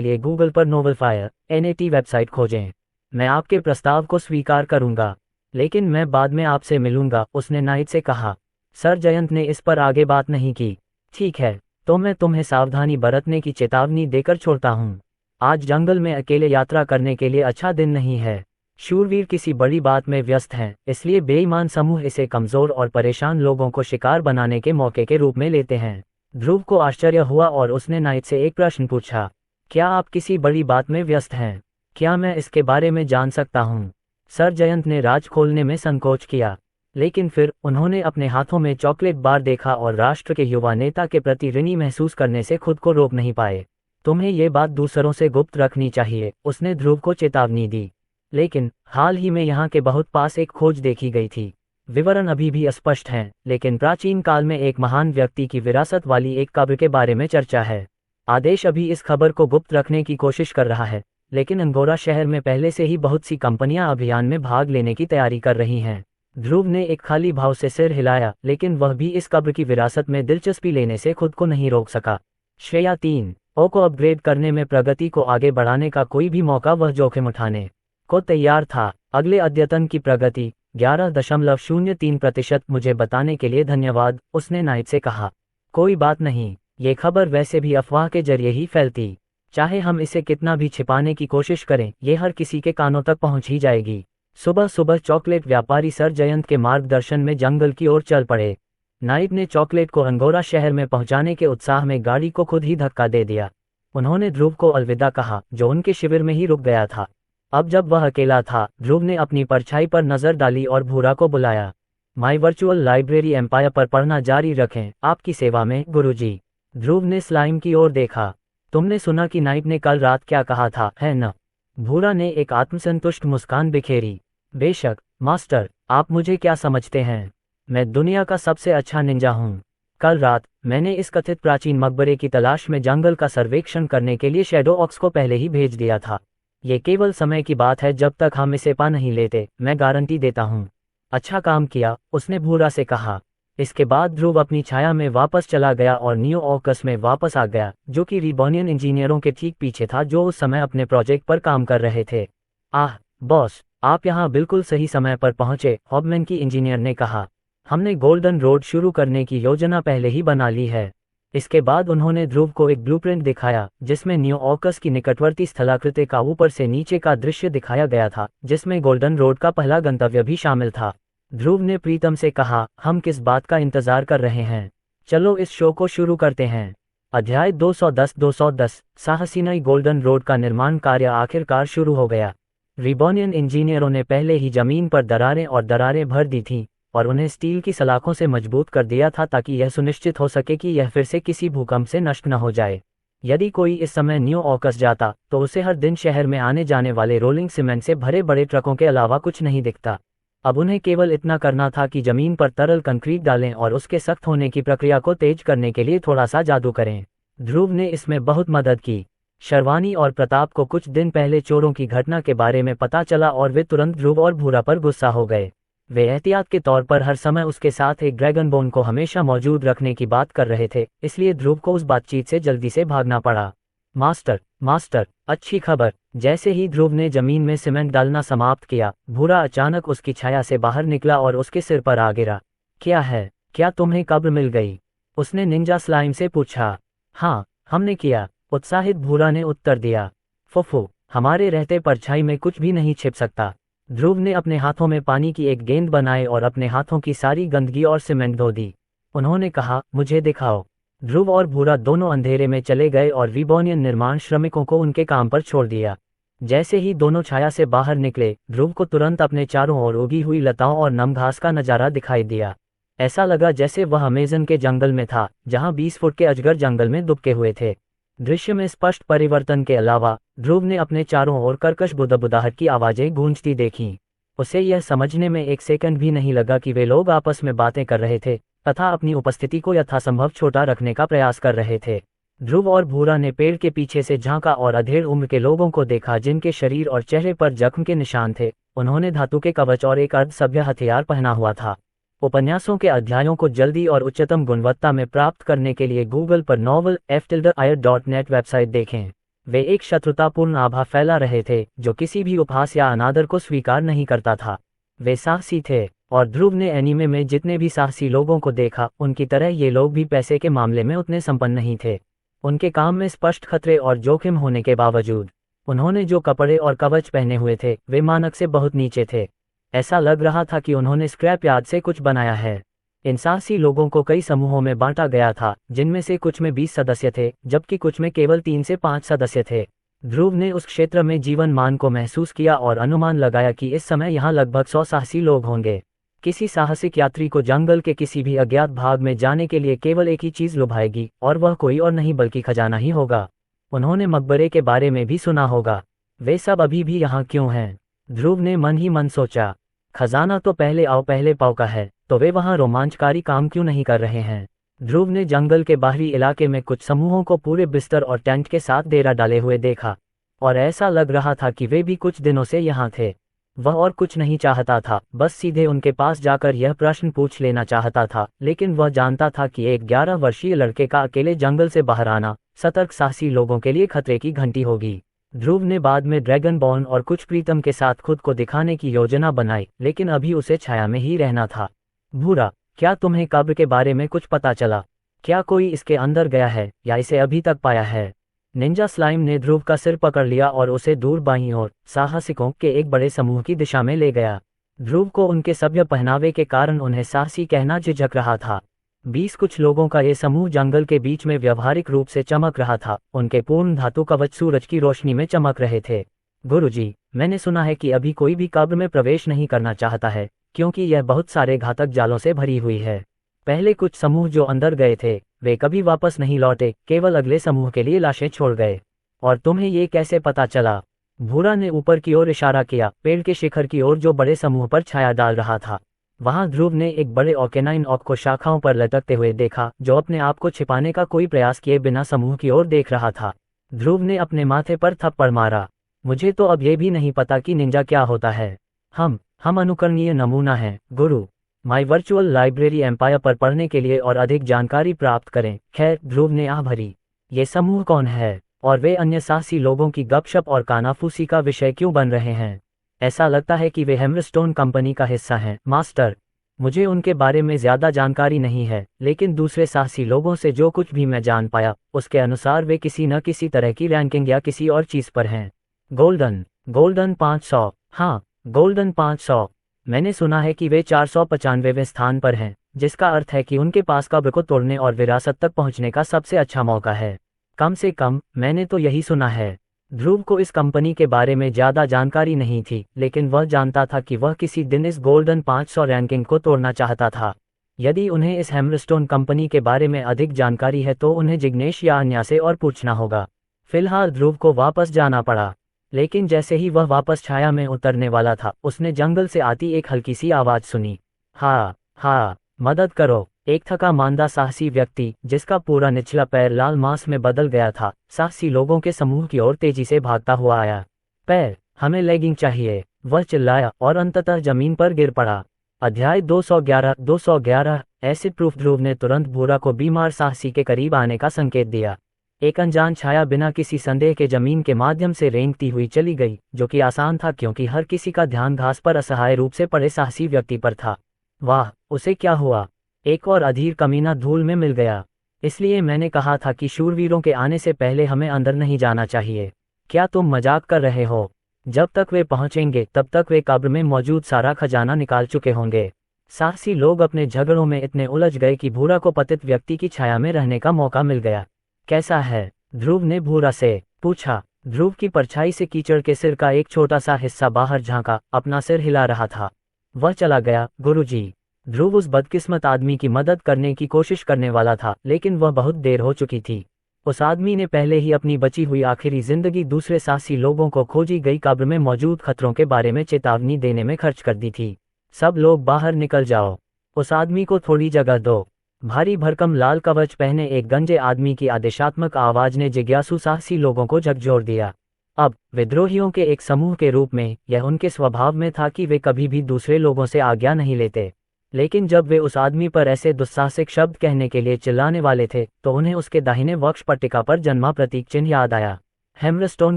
लिए गूगल पर नोवेलफायर NAT वेबसाइट खोजें। मैं आपके प्रस्ताव को स्वीकार करूंगा, लेकिन मैं बाद में आपसे मिलूंगा, उसने नाइट से कहा। सर जयंत ने इस पर आगे बात नहीं की। ठीक है, तो मैं तुम्हें सावधानी बरतने की चेतावनी देकर छोड़ता हूँ। आज जंगल में अकेले यात्रा करने के लिए अच्छा दिन नहीं है। शूरवीर किसी बड़ी बात में व्यस्त हैं, इसलिए बेईमान समूह इसे कमजोर और परेशान लोगों को शिकार बनाने के मौके के रूप में लेते हैं। ध्रुव को आश्चर्य हुआ और उसने नाइट से एक प्रश्न पूछा। क्या आप किसी बड़ी बात में व्यस्त हैं? क्या मैं इसके बारे में जान सकता हूँ? सर जयंत ने राज खोलने में संकोच किया, लेकिन फिर उन्होंने अपने हाथों में चॉकलेट बार देखा और राष्ट्र के युवा नेता के प्रति ऋणी महसूस करने से खुद को रोक नहीं पाए। तुम्हें ये बात दूसरों से गुप्त रखनी चाहिए, उसने ध्रुव को चेतावनी दी। लेकिन हाल ही में यहाँ के बहुत पास एक खोज देखी गई थी। विवरण अभी भी अस्पष्ट हैं, लेकिन प्राचीन काल में एक महान व्यक्ति की विरासत वाली एक कब्र के बारे में चर्चा है। आदेश अभी इस खबर को गुप्त रखने की कोशिश कर रहा है, लेकिन अंगोरा शहर में पहले से ही बहुत सी कंपनियां अभियान में भाग लेने की तैयारी कर रही हैं। ध्रुव ने एक खाली भाव से सिर हिलाया, लेकिन वह भी इस कब्र की विरासत में दिलचस्पी लेने से खुद को नहीं रोक सका। श्रेया 3 को अपग्रेड करने में प्रगति को आगे बढ़ाने का कोई भी मौका वह जोखिम उठाने को तैयार था। अगले अद्यतन की प्रगति 11.03%। मुझे बताने के लिए धन्यवाद, उसने नाइट से कहा। कोई बात नहीं, ये खबर वैसे भी अफवाह के जरिए ही फैलती। चाहे हम इसे कितना भी छिपाने की कोशिश करें, ये हर किसी के कानों तक पहुंच ही जाएगी। सुबह सुबह चॉकलेट व्यापारी सर जयंत के मार्गदर्शन में जंगल की ओर चल पड़े। नाइट ने चॉकलेट को अंगोरा शहर में पहुंचाने के उत्साह में गाड़ी को खुद ही धक्का दे दिया। उन्होंने ध्रुव को अलविदा कहा, जो उनके शिविर में ही रुक गया था। अब जब वह अकेला था, ध्रुव ने अपनी परछाई पर नजर डाली और भूरा को बुलाया। माई वर्चुअल लाइब्रेरी एम्पायर पर पढ़ना जारी रखें, आपकी सेवा में गुरुजी। ध्रुव ने स्लाइम की ओर देखा। तुमने सुना कि नाइट ने कल रात क्या कहा था, है न? भूरा ने एक आत्मसंतुष्ट मुस्कान बिखेरी। बेशक मास्टर, आप मुझे क्या समझते हैं? मैं दुनिया का सबसे अच्छा निंजा हूँ। कल रात मैंने इस कथित प्राचीन मकबरे की तलाश में जंगल का सर्वेक्षण करने के लिए शैडो ऑक्स को पहले ही भेज दिया था। ये केवल समय की बात है जब तक हम इसे पा नहीं लेते, मैं गारंटी देता हूँ। अच्छा काम किया, उसने भूरा से कहा। इसके बाद ध्रुव अपनी छाया में वापस चला गया और न्यू ऑर्कस में वापस आ गया, जो कि रिबॉनियन इंजीनियरों के ठीक पीछे था, जो उस समय अपने प्रोजेक्ट पर काम कर रहे थे। आह बॉस, आप यहाँ बिल्कुल सही समय पर पहुंचे, हॉबमैन की इंजीनियर ने कहा। हमने गोल्डन रोड शुरू करने की योजना पहले ही बना ली है। इसके बाद उन्होंने ध्रुव को एक ब्लूप्रिंट दिखाया, जिसमें न्यू ऑर्कस की निकटवर्ती स्थलाकृति का ऊपर से नीचे का दृश्य दिखाया गया था, जिसमें गोल्डन रोड का पहला गंतव्य भी शामिल था। ध्रुव ने प्रीतम से कहा, हम किस बात का इंतजार कर रहे हैं? चलो इस शो को शुरू करते हैं। अध्याय 210 साहसिनाई गोल्डन रोड का निर्माण कार्य आखिरकार शुरू हो गया। रिबॉनियन इंजीनियरों ने पहले ही जमीन पर दरारें भर दी थीं और उन्हें स्टील की सलाखों से मजबूत कर दिया था, ताकि यह सुनिश्चित हो सके कि यह फिर से किसी भूकंप से नष्ट न हो जाए। यदि कोई इस समय न्यू ऑर्कस जाता, तो उसे हर दिन शहर में आने जाने वाले रोलिंग सीमेंट से भरे बड़े ट्रकों के अलावा कुछ नहीं दिखता। अब उन्हें केवल इतना करना था कि जमीन पर तरल कंक्रीट डालें और उसके सख्त होने की प्रक्रिया को तेज करने के लिए थोड़ा सा जादू करें। ध्रुव ने इसमें बहुत मदद की। शर्वानी और प्रताप को कुछ दिन पहले चोरों की घटना के बारे में पता चला और वे तुरंत ध्रुव और भूरा पर गुस्सा हो गए। वे एहतियात के तौर पर हर समय उसके साथ एक ड्रैगन बोन को हमेशा मौजूद रखने की बात कर रहे थे, इसलिए ध्रुव को उस बातचीत से जल्दी से भागना पड़ा। मास्टर, मास्टर, अच्छी खबर। जैसे ही ध्रुव ने जमीन में सीमेंट डालना समाप्त किया, भूरा अचानक उसकी छाया से बाहर निकला और उसके सिर पर आ गिरा। क्या है, क्या तुम्हें कब्र मिल गई? उसने निंजा स्लाइम से पूछा। हाँ, हमने किया, उत्साहित भूरा ने उत्तर दिया। फुफू, हमारे रहते परछाई में कुछ भी नहीं छिप सकता। ध्रुव ने अपने हाथों में पानी की एक गेंद बनाई और अपने हाथों की सारी गंदगी और सीमेंट धो दी। उन्होंने कहा, मुझे दिखाओ। ध्रुव और भूरा दोनों अंधेरे में चले गए और रिबोनियन निर्माण श्रमिकों को उनके काम पर छोड़ दिया। जैसे ही दोनों छाया से बाहर निकले, ध्रुव को तुरंत अपने चारों ओर उगी हुई लताओं और नम घास का नजारा दिखाई दिया। ऐसा लगा जैसे वह अमेज़न के जंगल में था, जहां 20 फुट के अजगर जंगल में दुबके हुए थे। दृश्य में स्पष्ट परिवर्तन के अलावा ध्रुव ने अपने चारों ओर कर्कश बुदबुदाहट की आवाजें गूंजती देखीं। उसे यह समझने में एक सेकंड भी नहीं लगा कि वे लोग आपस में बातें कर रहे थे तथा अपनी उपस्थिति को यथासंभव छोटा रखने का प्रयास कर रहे थे। ध्रुव और भूरा ने पेड़ के पीछे से झांका और अधेड़ उम्र के लोगों को देखा जिनके शरीर और चेहरे पर जख्म के निशान थे। उन्होंने धातु के कवच और एक अर्धसभ्य हथियार पहना हुआ था। उपन्यासों के अध्यायों को जल्दी और उच्चतम गुणवत्ता में प्राप्त करने के लिए गूगल पर novelf-ir.net वेबसाइट देखें। वे एक शत्रुतापूर्ण आभा फैला रहे थे जो किसी भी उपहास या अनादर को स्वीकार नहीं करता था। वे साहसी थे, और ध्रुव ने एनीमे में जितने भी साहसी लोगों को देखा, उनकी तरह ये लोग भी पैसे के मामले में उतने संपन्न नहीं थे। उनके काम में स्पष्ट खतरे और जोखिम होने के बावजूद उन्होंने जो कपड़े और कवच पहने हुए थे वे मानक से बहुत नीचे थे। ऐसा लग रहा था कि उन्होंने स्क्रैप यार्ड से कुछ बनाया है। इन साहसी लोगों को कई समूहों में बांटा गया था, जिनमें से कुछ में 20 सदस्य थे जबकि कुछ में केवल 3 से 5 सदस्य थे। ध्रुव ने उस क्षेत्र में जीवन मान को महसूस किया और अनुमान लगाया कि इस समय यहाँ लगभग 100 साहसी लोग होंगे। किसी साहसिक यात्री को जंगल के किसी भी अज्ञात भाग में जाने के लिए केवल एक ही चीज लुभाएगी, और वह कोई और नहीं बल्कि खजाना ही होगा। उन्होंने मकबरे के बारे में भी सुना होगा। वे सब अभी भी यहाँ क्यों हैं? ध्रुव ने मन ही मन सोचा। खजाना तो पहले आओ पहले पाओ का है, तो वे वहाँ रोमांचकारी काम क्यों नहीं कर रहे हैं? ध्रुव ने जंगल के बाहरी इलाके में कुछ समूहों को पूरे बिस्तर और टेंट के साथ डेरा डाले हुए देखा, और ऐसा लग रहा था कि वे भी कुछ दिनों से यहाँ थे। वह और कुछ नहीं चाहता था, बस सीधे उनके पास जाकर यह प्रश्न पूछ लेना चाहता था, लेकिन वह जानता था कि एक 11 वर्षीय लड़के का अकेले जंगल से बाहर आना सतर्क साहसी लोगों के लिए खतरे की घंटी होगी। ध्रुव ने बाद में ड्रैगन बॉर्न और कुछ प्रीतम के साथ खुद को दिखाने की योजना बनाई, लेकिन अभी उसे छाया में ही रहना था। भूरा, क्या तुम्हें कब्र के बारे में कुछ पता चला? क्या कोई इसके अंदर गया है या इसे अभी तक पाया है? निंजा स्लाइम ने ध्रुव का सिर पकड़ लिया और उसे दूर बाईं ओर साहसिकों के एक बड़े समूह की दिशा में ले गया। ध्रुव को उनके सभ्य पहनावे के कारण उन्हें साहसी कहना झिझक रहा था। 20 कुछ लोगों का ये समूह जंगल के बीच में व्यवहारिक रूप से चमक रहा था। उनके पूर्ण धातु कवच सूरज की रोशनी में चमक रहे थे। गुरुजी, मैंने सुना है कि अभी कोई भी कब्र में प्रवेश नहीं करना चाहता है, क्योंकि यह बहुत सारे घातक जालों से भरी हुई है। पहले कुछ समूह जो अंदर गए थे वे कभी वापस नहीं लौटे, केवल अगले समूह के लिए लाशें छोड़ गए। और तुम्हें ये कैसे पता चला? भूरा ने ऊपर की ओर इशारा किया, पेड़ के शिखर की ओर जो बड़े समूह पर छाया डाल रहा था। वहां ध्रुव ने एक बड़े ऑर्केनाइन ऑक को शाखाओं पर लटकते हुए देखा, जो अपने आप को छिपाने का कोई प्रयास किए बिना समूह की ओर देख रहा था। ध्रुव ने अपने माथे पर थप्पड़ मारा। मुझे तो अब ये भी नहीं पता कि निंजा क्या होता है। हम अनुकरणीय नमूना हैं, गुरु। माई वर्चुअल लाइब्रेरी एम्पायर पर पढ़ने के लिए और अधिक जानकारी प्राप्त करें। खैर, ध्रुव ने आह भरी। ये समूह कौन है, और वे अन्य साहसी लोगों की गपशप और कानाफूसी का विषय क्यों बन रहे हैं? ऐसा लगता है कि वे हैमरस्टोन कंपनी का हिस्सा हैं, मास्टर। मुझे उनके बारे में ज्यादा जानकारी नहीं है, लेकिन दूसरे साहसी लोगों से जो कुछ भी मैं जान पाया, उसके अनुसार वे किसी न किसी तरह की रैंकिंग या किसी और चीज पर हैं। गोल्डन 500। हाँ, गोल्डन 500। मैंने सुना है कि वे 495वें स्थान पर हैं, जिसका अर्थ है कि उनके पास कब्र को तोड़ने और विरासत तक पहुंचने का सबसे अच्छा मौका है। कम से कम मैंने तो यही सुना है। ध्रुव को इस कंपनी के बारे में ज्यादा जानकारी नहीं थी, लेकिन वह जानता था कि वह किसी दिन इस गोल्डन 500 रैंकिंग को तोड़ना चाहता था। यदि उन्हें इस हैमरस्टोन कंपनी के बारे में अधिक जानकारी है तो उन्हें जिग्नेश या अन्या से और पूछना होगा। फिलहाल ध्रुव को वापस जाना पड़ा, लेकिन जैसे ही वह वापस छाया में उतरने वाला था, उसने जंगल से आती एक हल्की सी आवाज सुनी। हाँ, मदद करो। एक थका मांदा साहसी व्यक्ति, जिसका पूरा निचला पैर लाल मांस में बदल गया था, साहसी लोगों के समूह की ओर तेजी से भागता हुआ आया। पैर, हमें लेगिंग चाहिए, वह चिल्लाया और अंततः जमीन पर गिर पड़ा। अध्याय 211 एसिड प्रूफ। ध्रुव ने तुरंत भूरा को बीमार साहसी के करीब आने का संकेत दिया। एक अनजान छाया बिना किसी संदेह के जमीन के माध्यम से रेंगती हुई चली गई, जो कि आसान था क्योंकि हर किसी का ध्यान घास पर असहाय रूप से पड़े साहसी व्यक्ति पर था। वाह, उसे क्या हुआ? एक और अधीर कमीना धूल में मिल गया। इसलिए मैंने कहा था कि शूरवीरों के आने से पहले हमें अंदर नहीं जाना चाहिए। क्या तुम मजाक कर रहे हो? जब तक वे पहुंचेंगे तब तक वे कब्र में मौजूद सारा खजाना निकाल चुके होंगे। साहसी लोग अपने झगड़ों में इतने उलझ गए कि भूरा को पतित व्यक्ति की छाया में रहने का मौका मिल गया। कैसा है? ध्रुव ने भूरा से पूछा। ध्रुव की परछाई से कीचड़ के सिर का एक छोटा सा हिस्सा बाहर झांका, अपना सिर हिला रहा था। वह चला गया, गुरुजी। ध्रुव उस बदकिस्मत आदमी की मदद करने की कोशिश करने वाला था, लेकिन वह बहुत देर हो चुकी थी। उस आदमी ने पहले ही अपनी बची हुई आखिरी जिंदगी दूसरे साहसी लोगों को खोजी गई कब्र में मौजूद खतरों के बारे में चेतावनी देने में खर्च कर दी थी। सब लोग बाहर निकल जाओ, उस आदमी को थोड़ी जगह दो। भारी भरकम लाल कवच पहने एक गंजे आदमी की आदेशात्मक आवाज ने जिज्ञासु साहसी लोगों को झकझोर दिया। अब विद्रोहियों के एक समूह के रूप में यह उनके स्वभाव में था कि वे कभी भी दूसरे लोगों से आज्ञा नहीं लेते, लेकिन जब वे उस आदमी पर ऐसे दुस्साहसिक शब्द कहने के लिए चिल्लाने वाले थे तो उन्हें उसके दाहिने वक्ष पट्टिका पर जन्मा प्रतीक चिन्ह याद आया। हेमरस्टोन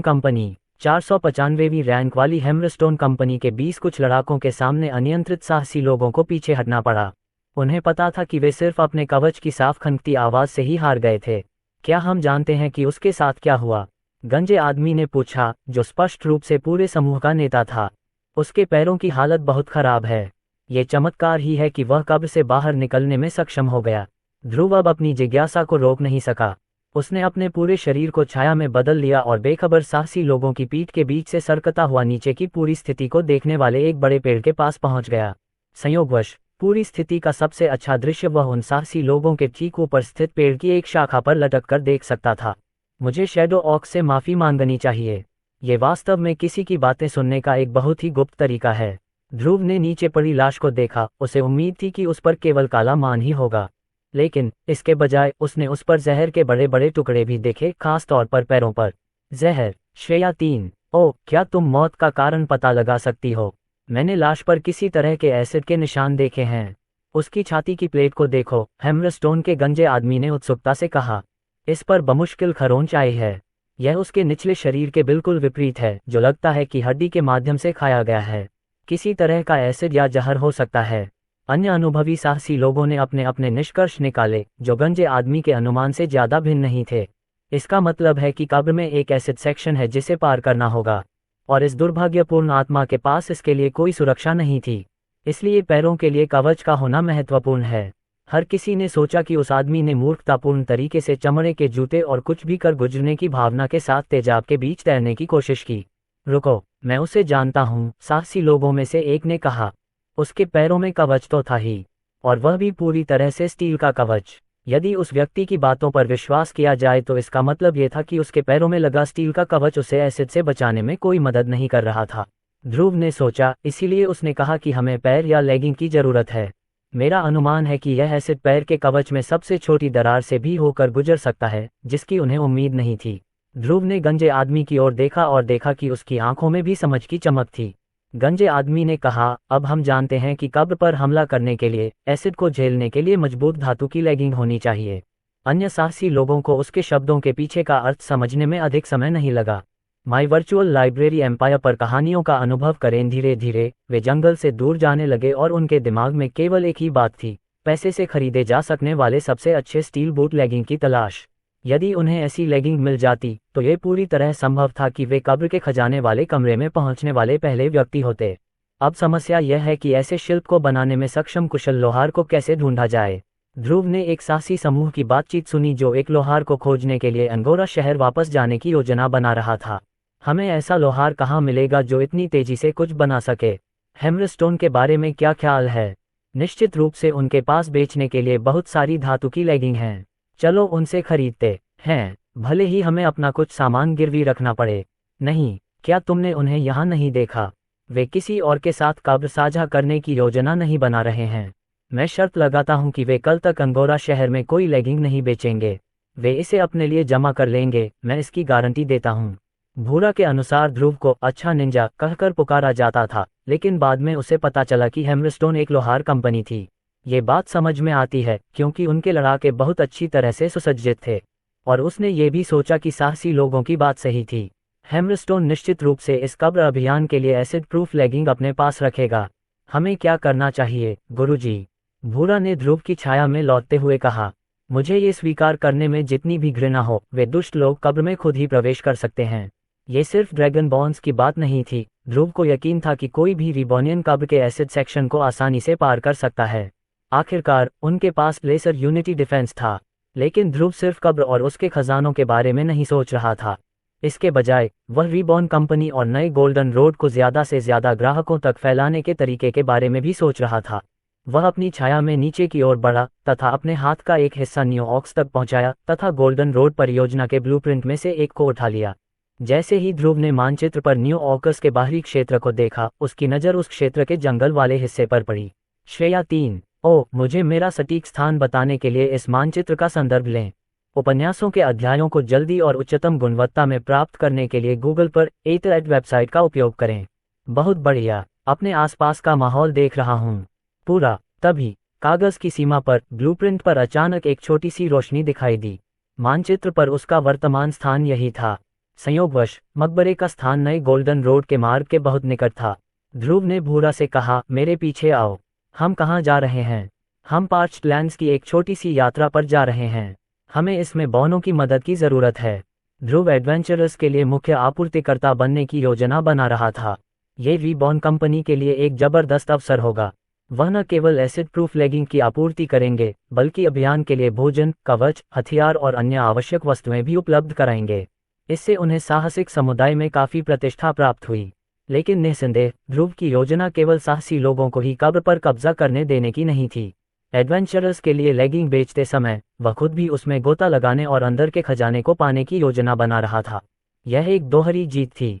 कंपनी। 495वीं रैंक वाली हेमरस्टोन कंपनी के 20 कुछ लड़ाकों के सामने अनियंत्रित साहसी लोगों को पीछे हटना पड़ा। उन्हें पता था कि वे सिर्फ अपने कवच की साफ खनकती आवाज से ही हार गए थे। क्या हम जानते हैं कि उसके साथ क्या हुआ? गंजे आदमी ने पूछा, जो स्पष्ट रूप से पूरे समूह का नेता था। उसके पैरों की हालत बहुत खराब है। ये चमत्कार ही है कि वह कब्र से बाहर निकलने में सक्षम हो गया। ध्रुव अब अपनी जिज्ञासा को रोक नहीं सका। उसने अपने पूरे शरीर को छाया में बदल लिया और बेखबर साहसी लोगों की पीठ के बीच से सरकता हुआ नीचे की पूरी स्थिति को देखने वाले एक बड़े पेड़ के पास पहुंच गया। संयोगवश पूरी स्थिति का सबसे अच्छा दृश्य वह उन साहसी लोगों के ठीक ऊपर स्थित पेड़ की एक शाखा पर लटक कर देख सकता था। मुझे शैडो ऑक्स से माफी मांगनी चाहिए। ये वास्तव में किसी की बातें सुनने का एक बहुत ही गुप्त तरीका है। ध्रुव ने नीचे पड़ी लाश को देखा। उसे उम्मीद थी कि उस पर केवल काला मान ही होगा, लेकिन इसके बजाय उसने उस पर जहर के बड़े बड़े टुकड़े भी देखे, खास तौर पर पैरों पर। जहर। श्रेया 3। ओह, क्या तुम मौत का कारण पता लगा सकती हो? मैंने लाश पर किसी तरह के एसिड के निशान देखे हैं। उसकी छाती की प्लेट को देखो, हेमरस्टोन के गंजे आदमी ने उत्सुकता से कहा। इस पर बमुश्किल खरोंच आई है। यह उसके निचले शरीर के बिल्कुल विपरीत है, जो लगता है कि हड्डी के माध्यम से खाया गया है। किसी तरह का एसिड या जहर हो सकता है। अन्य अनुभवी साहसी लोगों ने अपने अपने निष्कर्ष निकाले, जो गंजे आदमी के अनुमान से ज्यादा भिन्न नहीं थे। इसका मतलब है कि कब्र में एक एसिड सेक्शन है जिसे पार करना होगा, और इस दुर्भाग्यपूर्ण आत्मा के पास इसके लिए कोई सुरक्षा नहीं थी। इसलिए पैरों के लिए कवच का होना महत्वपूर्ण है। हर किसी ने सोचा कि उस आदमी ने मूर्खतापूर्ण तरीके से चमड़े के जूते और कुछ भी कर गुजरने की भावना के साथ तेजाब के बीच तैरने की कोशिश की। रुको, मैं उसे जानता हूँ, साहसी लोगों में से एक ने कहा। उसके पैरों में कवच तो था ही, और वह भी पूरी तरह से स्टील का कवच। यदि उस व्यक्ति की बातों पर विश्वास किया जाए तो इसका मतलब यह था कि उसके पैरों में लगा स्टील का कवच उसे एसिड से बचाने में कोई मदद नहीं कर रहा था। ध्रुव ने सोचा, इसीलिए उसने कहा कि हमें पैर या लेगिंग की जरूरत है। मेरा अनुमान है कि यह एसिड पैर के कवच में सबसे छोटी दरार से भी होकर गुजर सकता है, जिसकी उन्हें उम्मीद नहीं थी। ध्रुव ने गंजे आदमी की ओर देखा और देखा कि उसकी आंखों में भी समझ की चमक थी। गंजे आदमी ने कहा, अब हम जानते हैं कि कब्र पर हमला करने के लिए एसिड को झेलने के लिए मजबूत धातु की लेगिंग होनी चाहिए। अन्य साहसी लोगों को उसके शब्दों के पीछे का अर्थ समझने में अधिक समय नहीं लगा। माई वर्चुअल लाइब्रेरी एम्पायर पर कहानियों का अनुभव करें। धीरे धीरे वे जंगल से दूर जाने लगे और उनके दिमाग में केवल एक ही बात थी, पैसे से खरीदे जा सकने वाले सबसे अच्छे स्टील बूट लेगिंग की तलाश। यदि उन्हें ऐसी लेगिंग मिल जाती तो ये पूरी तरह संभव था कि वे कब्र के खजाने वाले कमरे में पहुंचने वाले पहले व्यक्ति होते। अब समस्या यह है कि ऐसे शिल्प को बनाने में सक्षम कुशल लोहार को कैसे ढूंढा जाए। ध्रुव ने एक साहसी समूह की बातचीत सुनी जो एक लोहार को खोजने के लिए अंगोरा शहर वापस जाने की योजना बना रहा था। हमें ऐसा लोहार कहाँ मिलेगा जो इतनी तेजी से कुछ बना सके? हेमरस्टोन के बारे में क्या ख्याल है? निश्चित रूप से उनके पास बेचने के लिए बहुत सारी धातु की लेगिंग हैं। चलो उनसे खरीदते हैं, भले ही हमें अपना कुछ सामान गिरवी रखना पड़े। नहीं, क्या तुमने उन्हें यहाँ नहीं देखा? वे किसी और के साथ कब्र साझा करने की योजना नहीं बना रहे हैं। मैं शर्त लगाता हूँ कि वे कल तक अंगोरा शहर में कोई लेगिंग नहीं बेचेंगे। वे इसे अपने लिए जमा कर लेंगे, मैं इसकी गारंटी देता हूँ। भूरा के अनुसार ध्रुव को अच्छा निंजा कहकर पुकारा जाता था, लेकिन बाद में उसे पता चला कि हेमरस्टोन एक लोहार कंपनी थी। ये बात समझ में आती है क्योंकि उनके लड़ाके बहुत अच्छी तरह से सुसज्जित थे। और उसने ये भी सोचा कि साहसी लोगों की बात सही थी। हैमरस्टोन निश्चित रूप से इस कब्र अभियान के लिए एसिड प्रूफ लैगिंग अपने पास रखेगा। हमें क्या करना चाहिए, गुरुजी? भूरा ने ध्रुव की छाया में लौटते हुए कहा। मुझे ये स्वीकार करने में जितनी भी घृणा हो, वे दुष्ट लोग कब्र में खुद ही प्रवेश कर सकते हैं। ये सिर्फ ड्रैगन बॉन्स की बात नहीं थी। ध्रुव को यकीन था कि कोई भी रिबॉनियन कब्र के एसिड सेक्शन को आसानी से पार कर सकता है। आखिरकार उनके पास लेसर यूनिटी डिफेंस था। लेकिन ध्रुव सिर्फ कब्र और उसके खजानों के बारे में नहीं सोच रहा था। इसके बजाय वह रिबॉर्न कंपनी और नए गोल्डन रोड को ज़्यादा से ज़्यादा ग्राहकों तक फैलाने के तरीके के बारे में भी सोच रहा था। वह अपनी छाया में नीचे की ओर बढ़ा तथा अपने हाथ का एक हिस्सा न्यू ऑक्स तक पहुंचाया तथा गोल्डन रोड परियोजना के ब्लूप्रिंट में से एक को उठा लिया। जैसे ही ध्रुव ने मानचित्र पर न्यू ऑक्स के बाहरी क्षेत्र को देखा, उसकी नज़र उस क्षेत्र के जंगल वाले हिस्से पर पड़ी। श्रेया 3। ओह, मुझे मेरा सटीक स्थान बताने के लिए इस मानचित्र का संदर्भ लें। उपन्यासों के अध्यायों को जल्दी और उच्चतम गुणवत्ता में प्राप्त करने के लिए गूगल पर एथरेड वेबसाइट का उपयोग करें। बहुत बढ़िया, अपने आसपास का माहौल देख रहा हूँ। पूरा। तभी कागज की सीमा पर ब्लूप्रिंट पर अचानक एक छोटी सी रोशनी दिखाई दी। मानचित्र पर उसका वर्तमान स्थान यही था। संयोगवश मकबरे का स्थान नए गोल्डन रोड के मार्ग के बहुत निकट था। ध्रुव ने भूरा से कहा, मेरे पीछे आओ। हम कहाँ जा रहे हैं? हम पार्च्ड लैंड्स की एक छोटी सी यात्रा पर जा रहे हैं। हमें इसमें बौनों की मदद की ज़रूरत है। ध्रुव एडवेंचरर्स के लिए मुख्य आपूर्तिकर्ता बनने की योजना बना रहा था। ये रिबॉर्न कंपनी के लिए एक जबरदस्त अवसर होगा। वह न केवल एसिड प्रूफ लैगिंग की आपूर्ति करेंगे, बल्कि अभियान के लिए भोजन, कवच, हथियार और अन्य आवश्यक वस्तुएं भी उपलब्ध कराएंगे। इससे उन्हें साहसिक समुदाय में काफ़ी प्रतिष्ठा प्राप्त हुई। लेकिन निस्संदेह ध्रुव की योजना केवल साहसी लोगों को ही कब्र पर कब्जा करने देने की नहीं थी। एडवेंचरर्स के लिए लैगिंग बेचते समय वह खुद भी उसमें गोता लगाने और अंदर के खजाने को पाने की योजना बना रहा था। यह एक दोहरी जीत थी।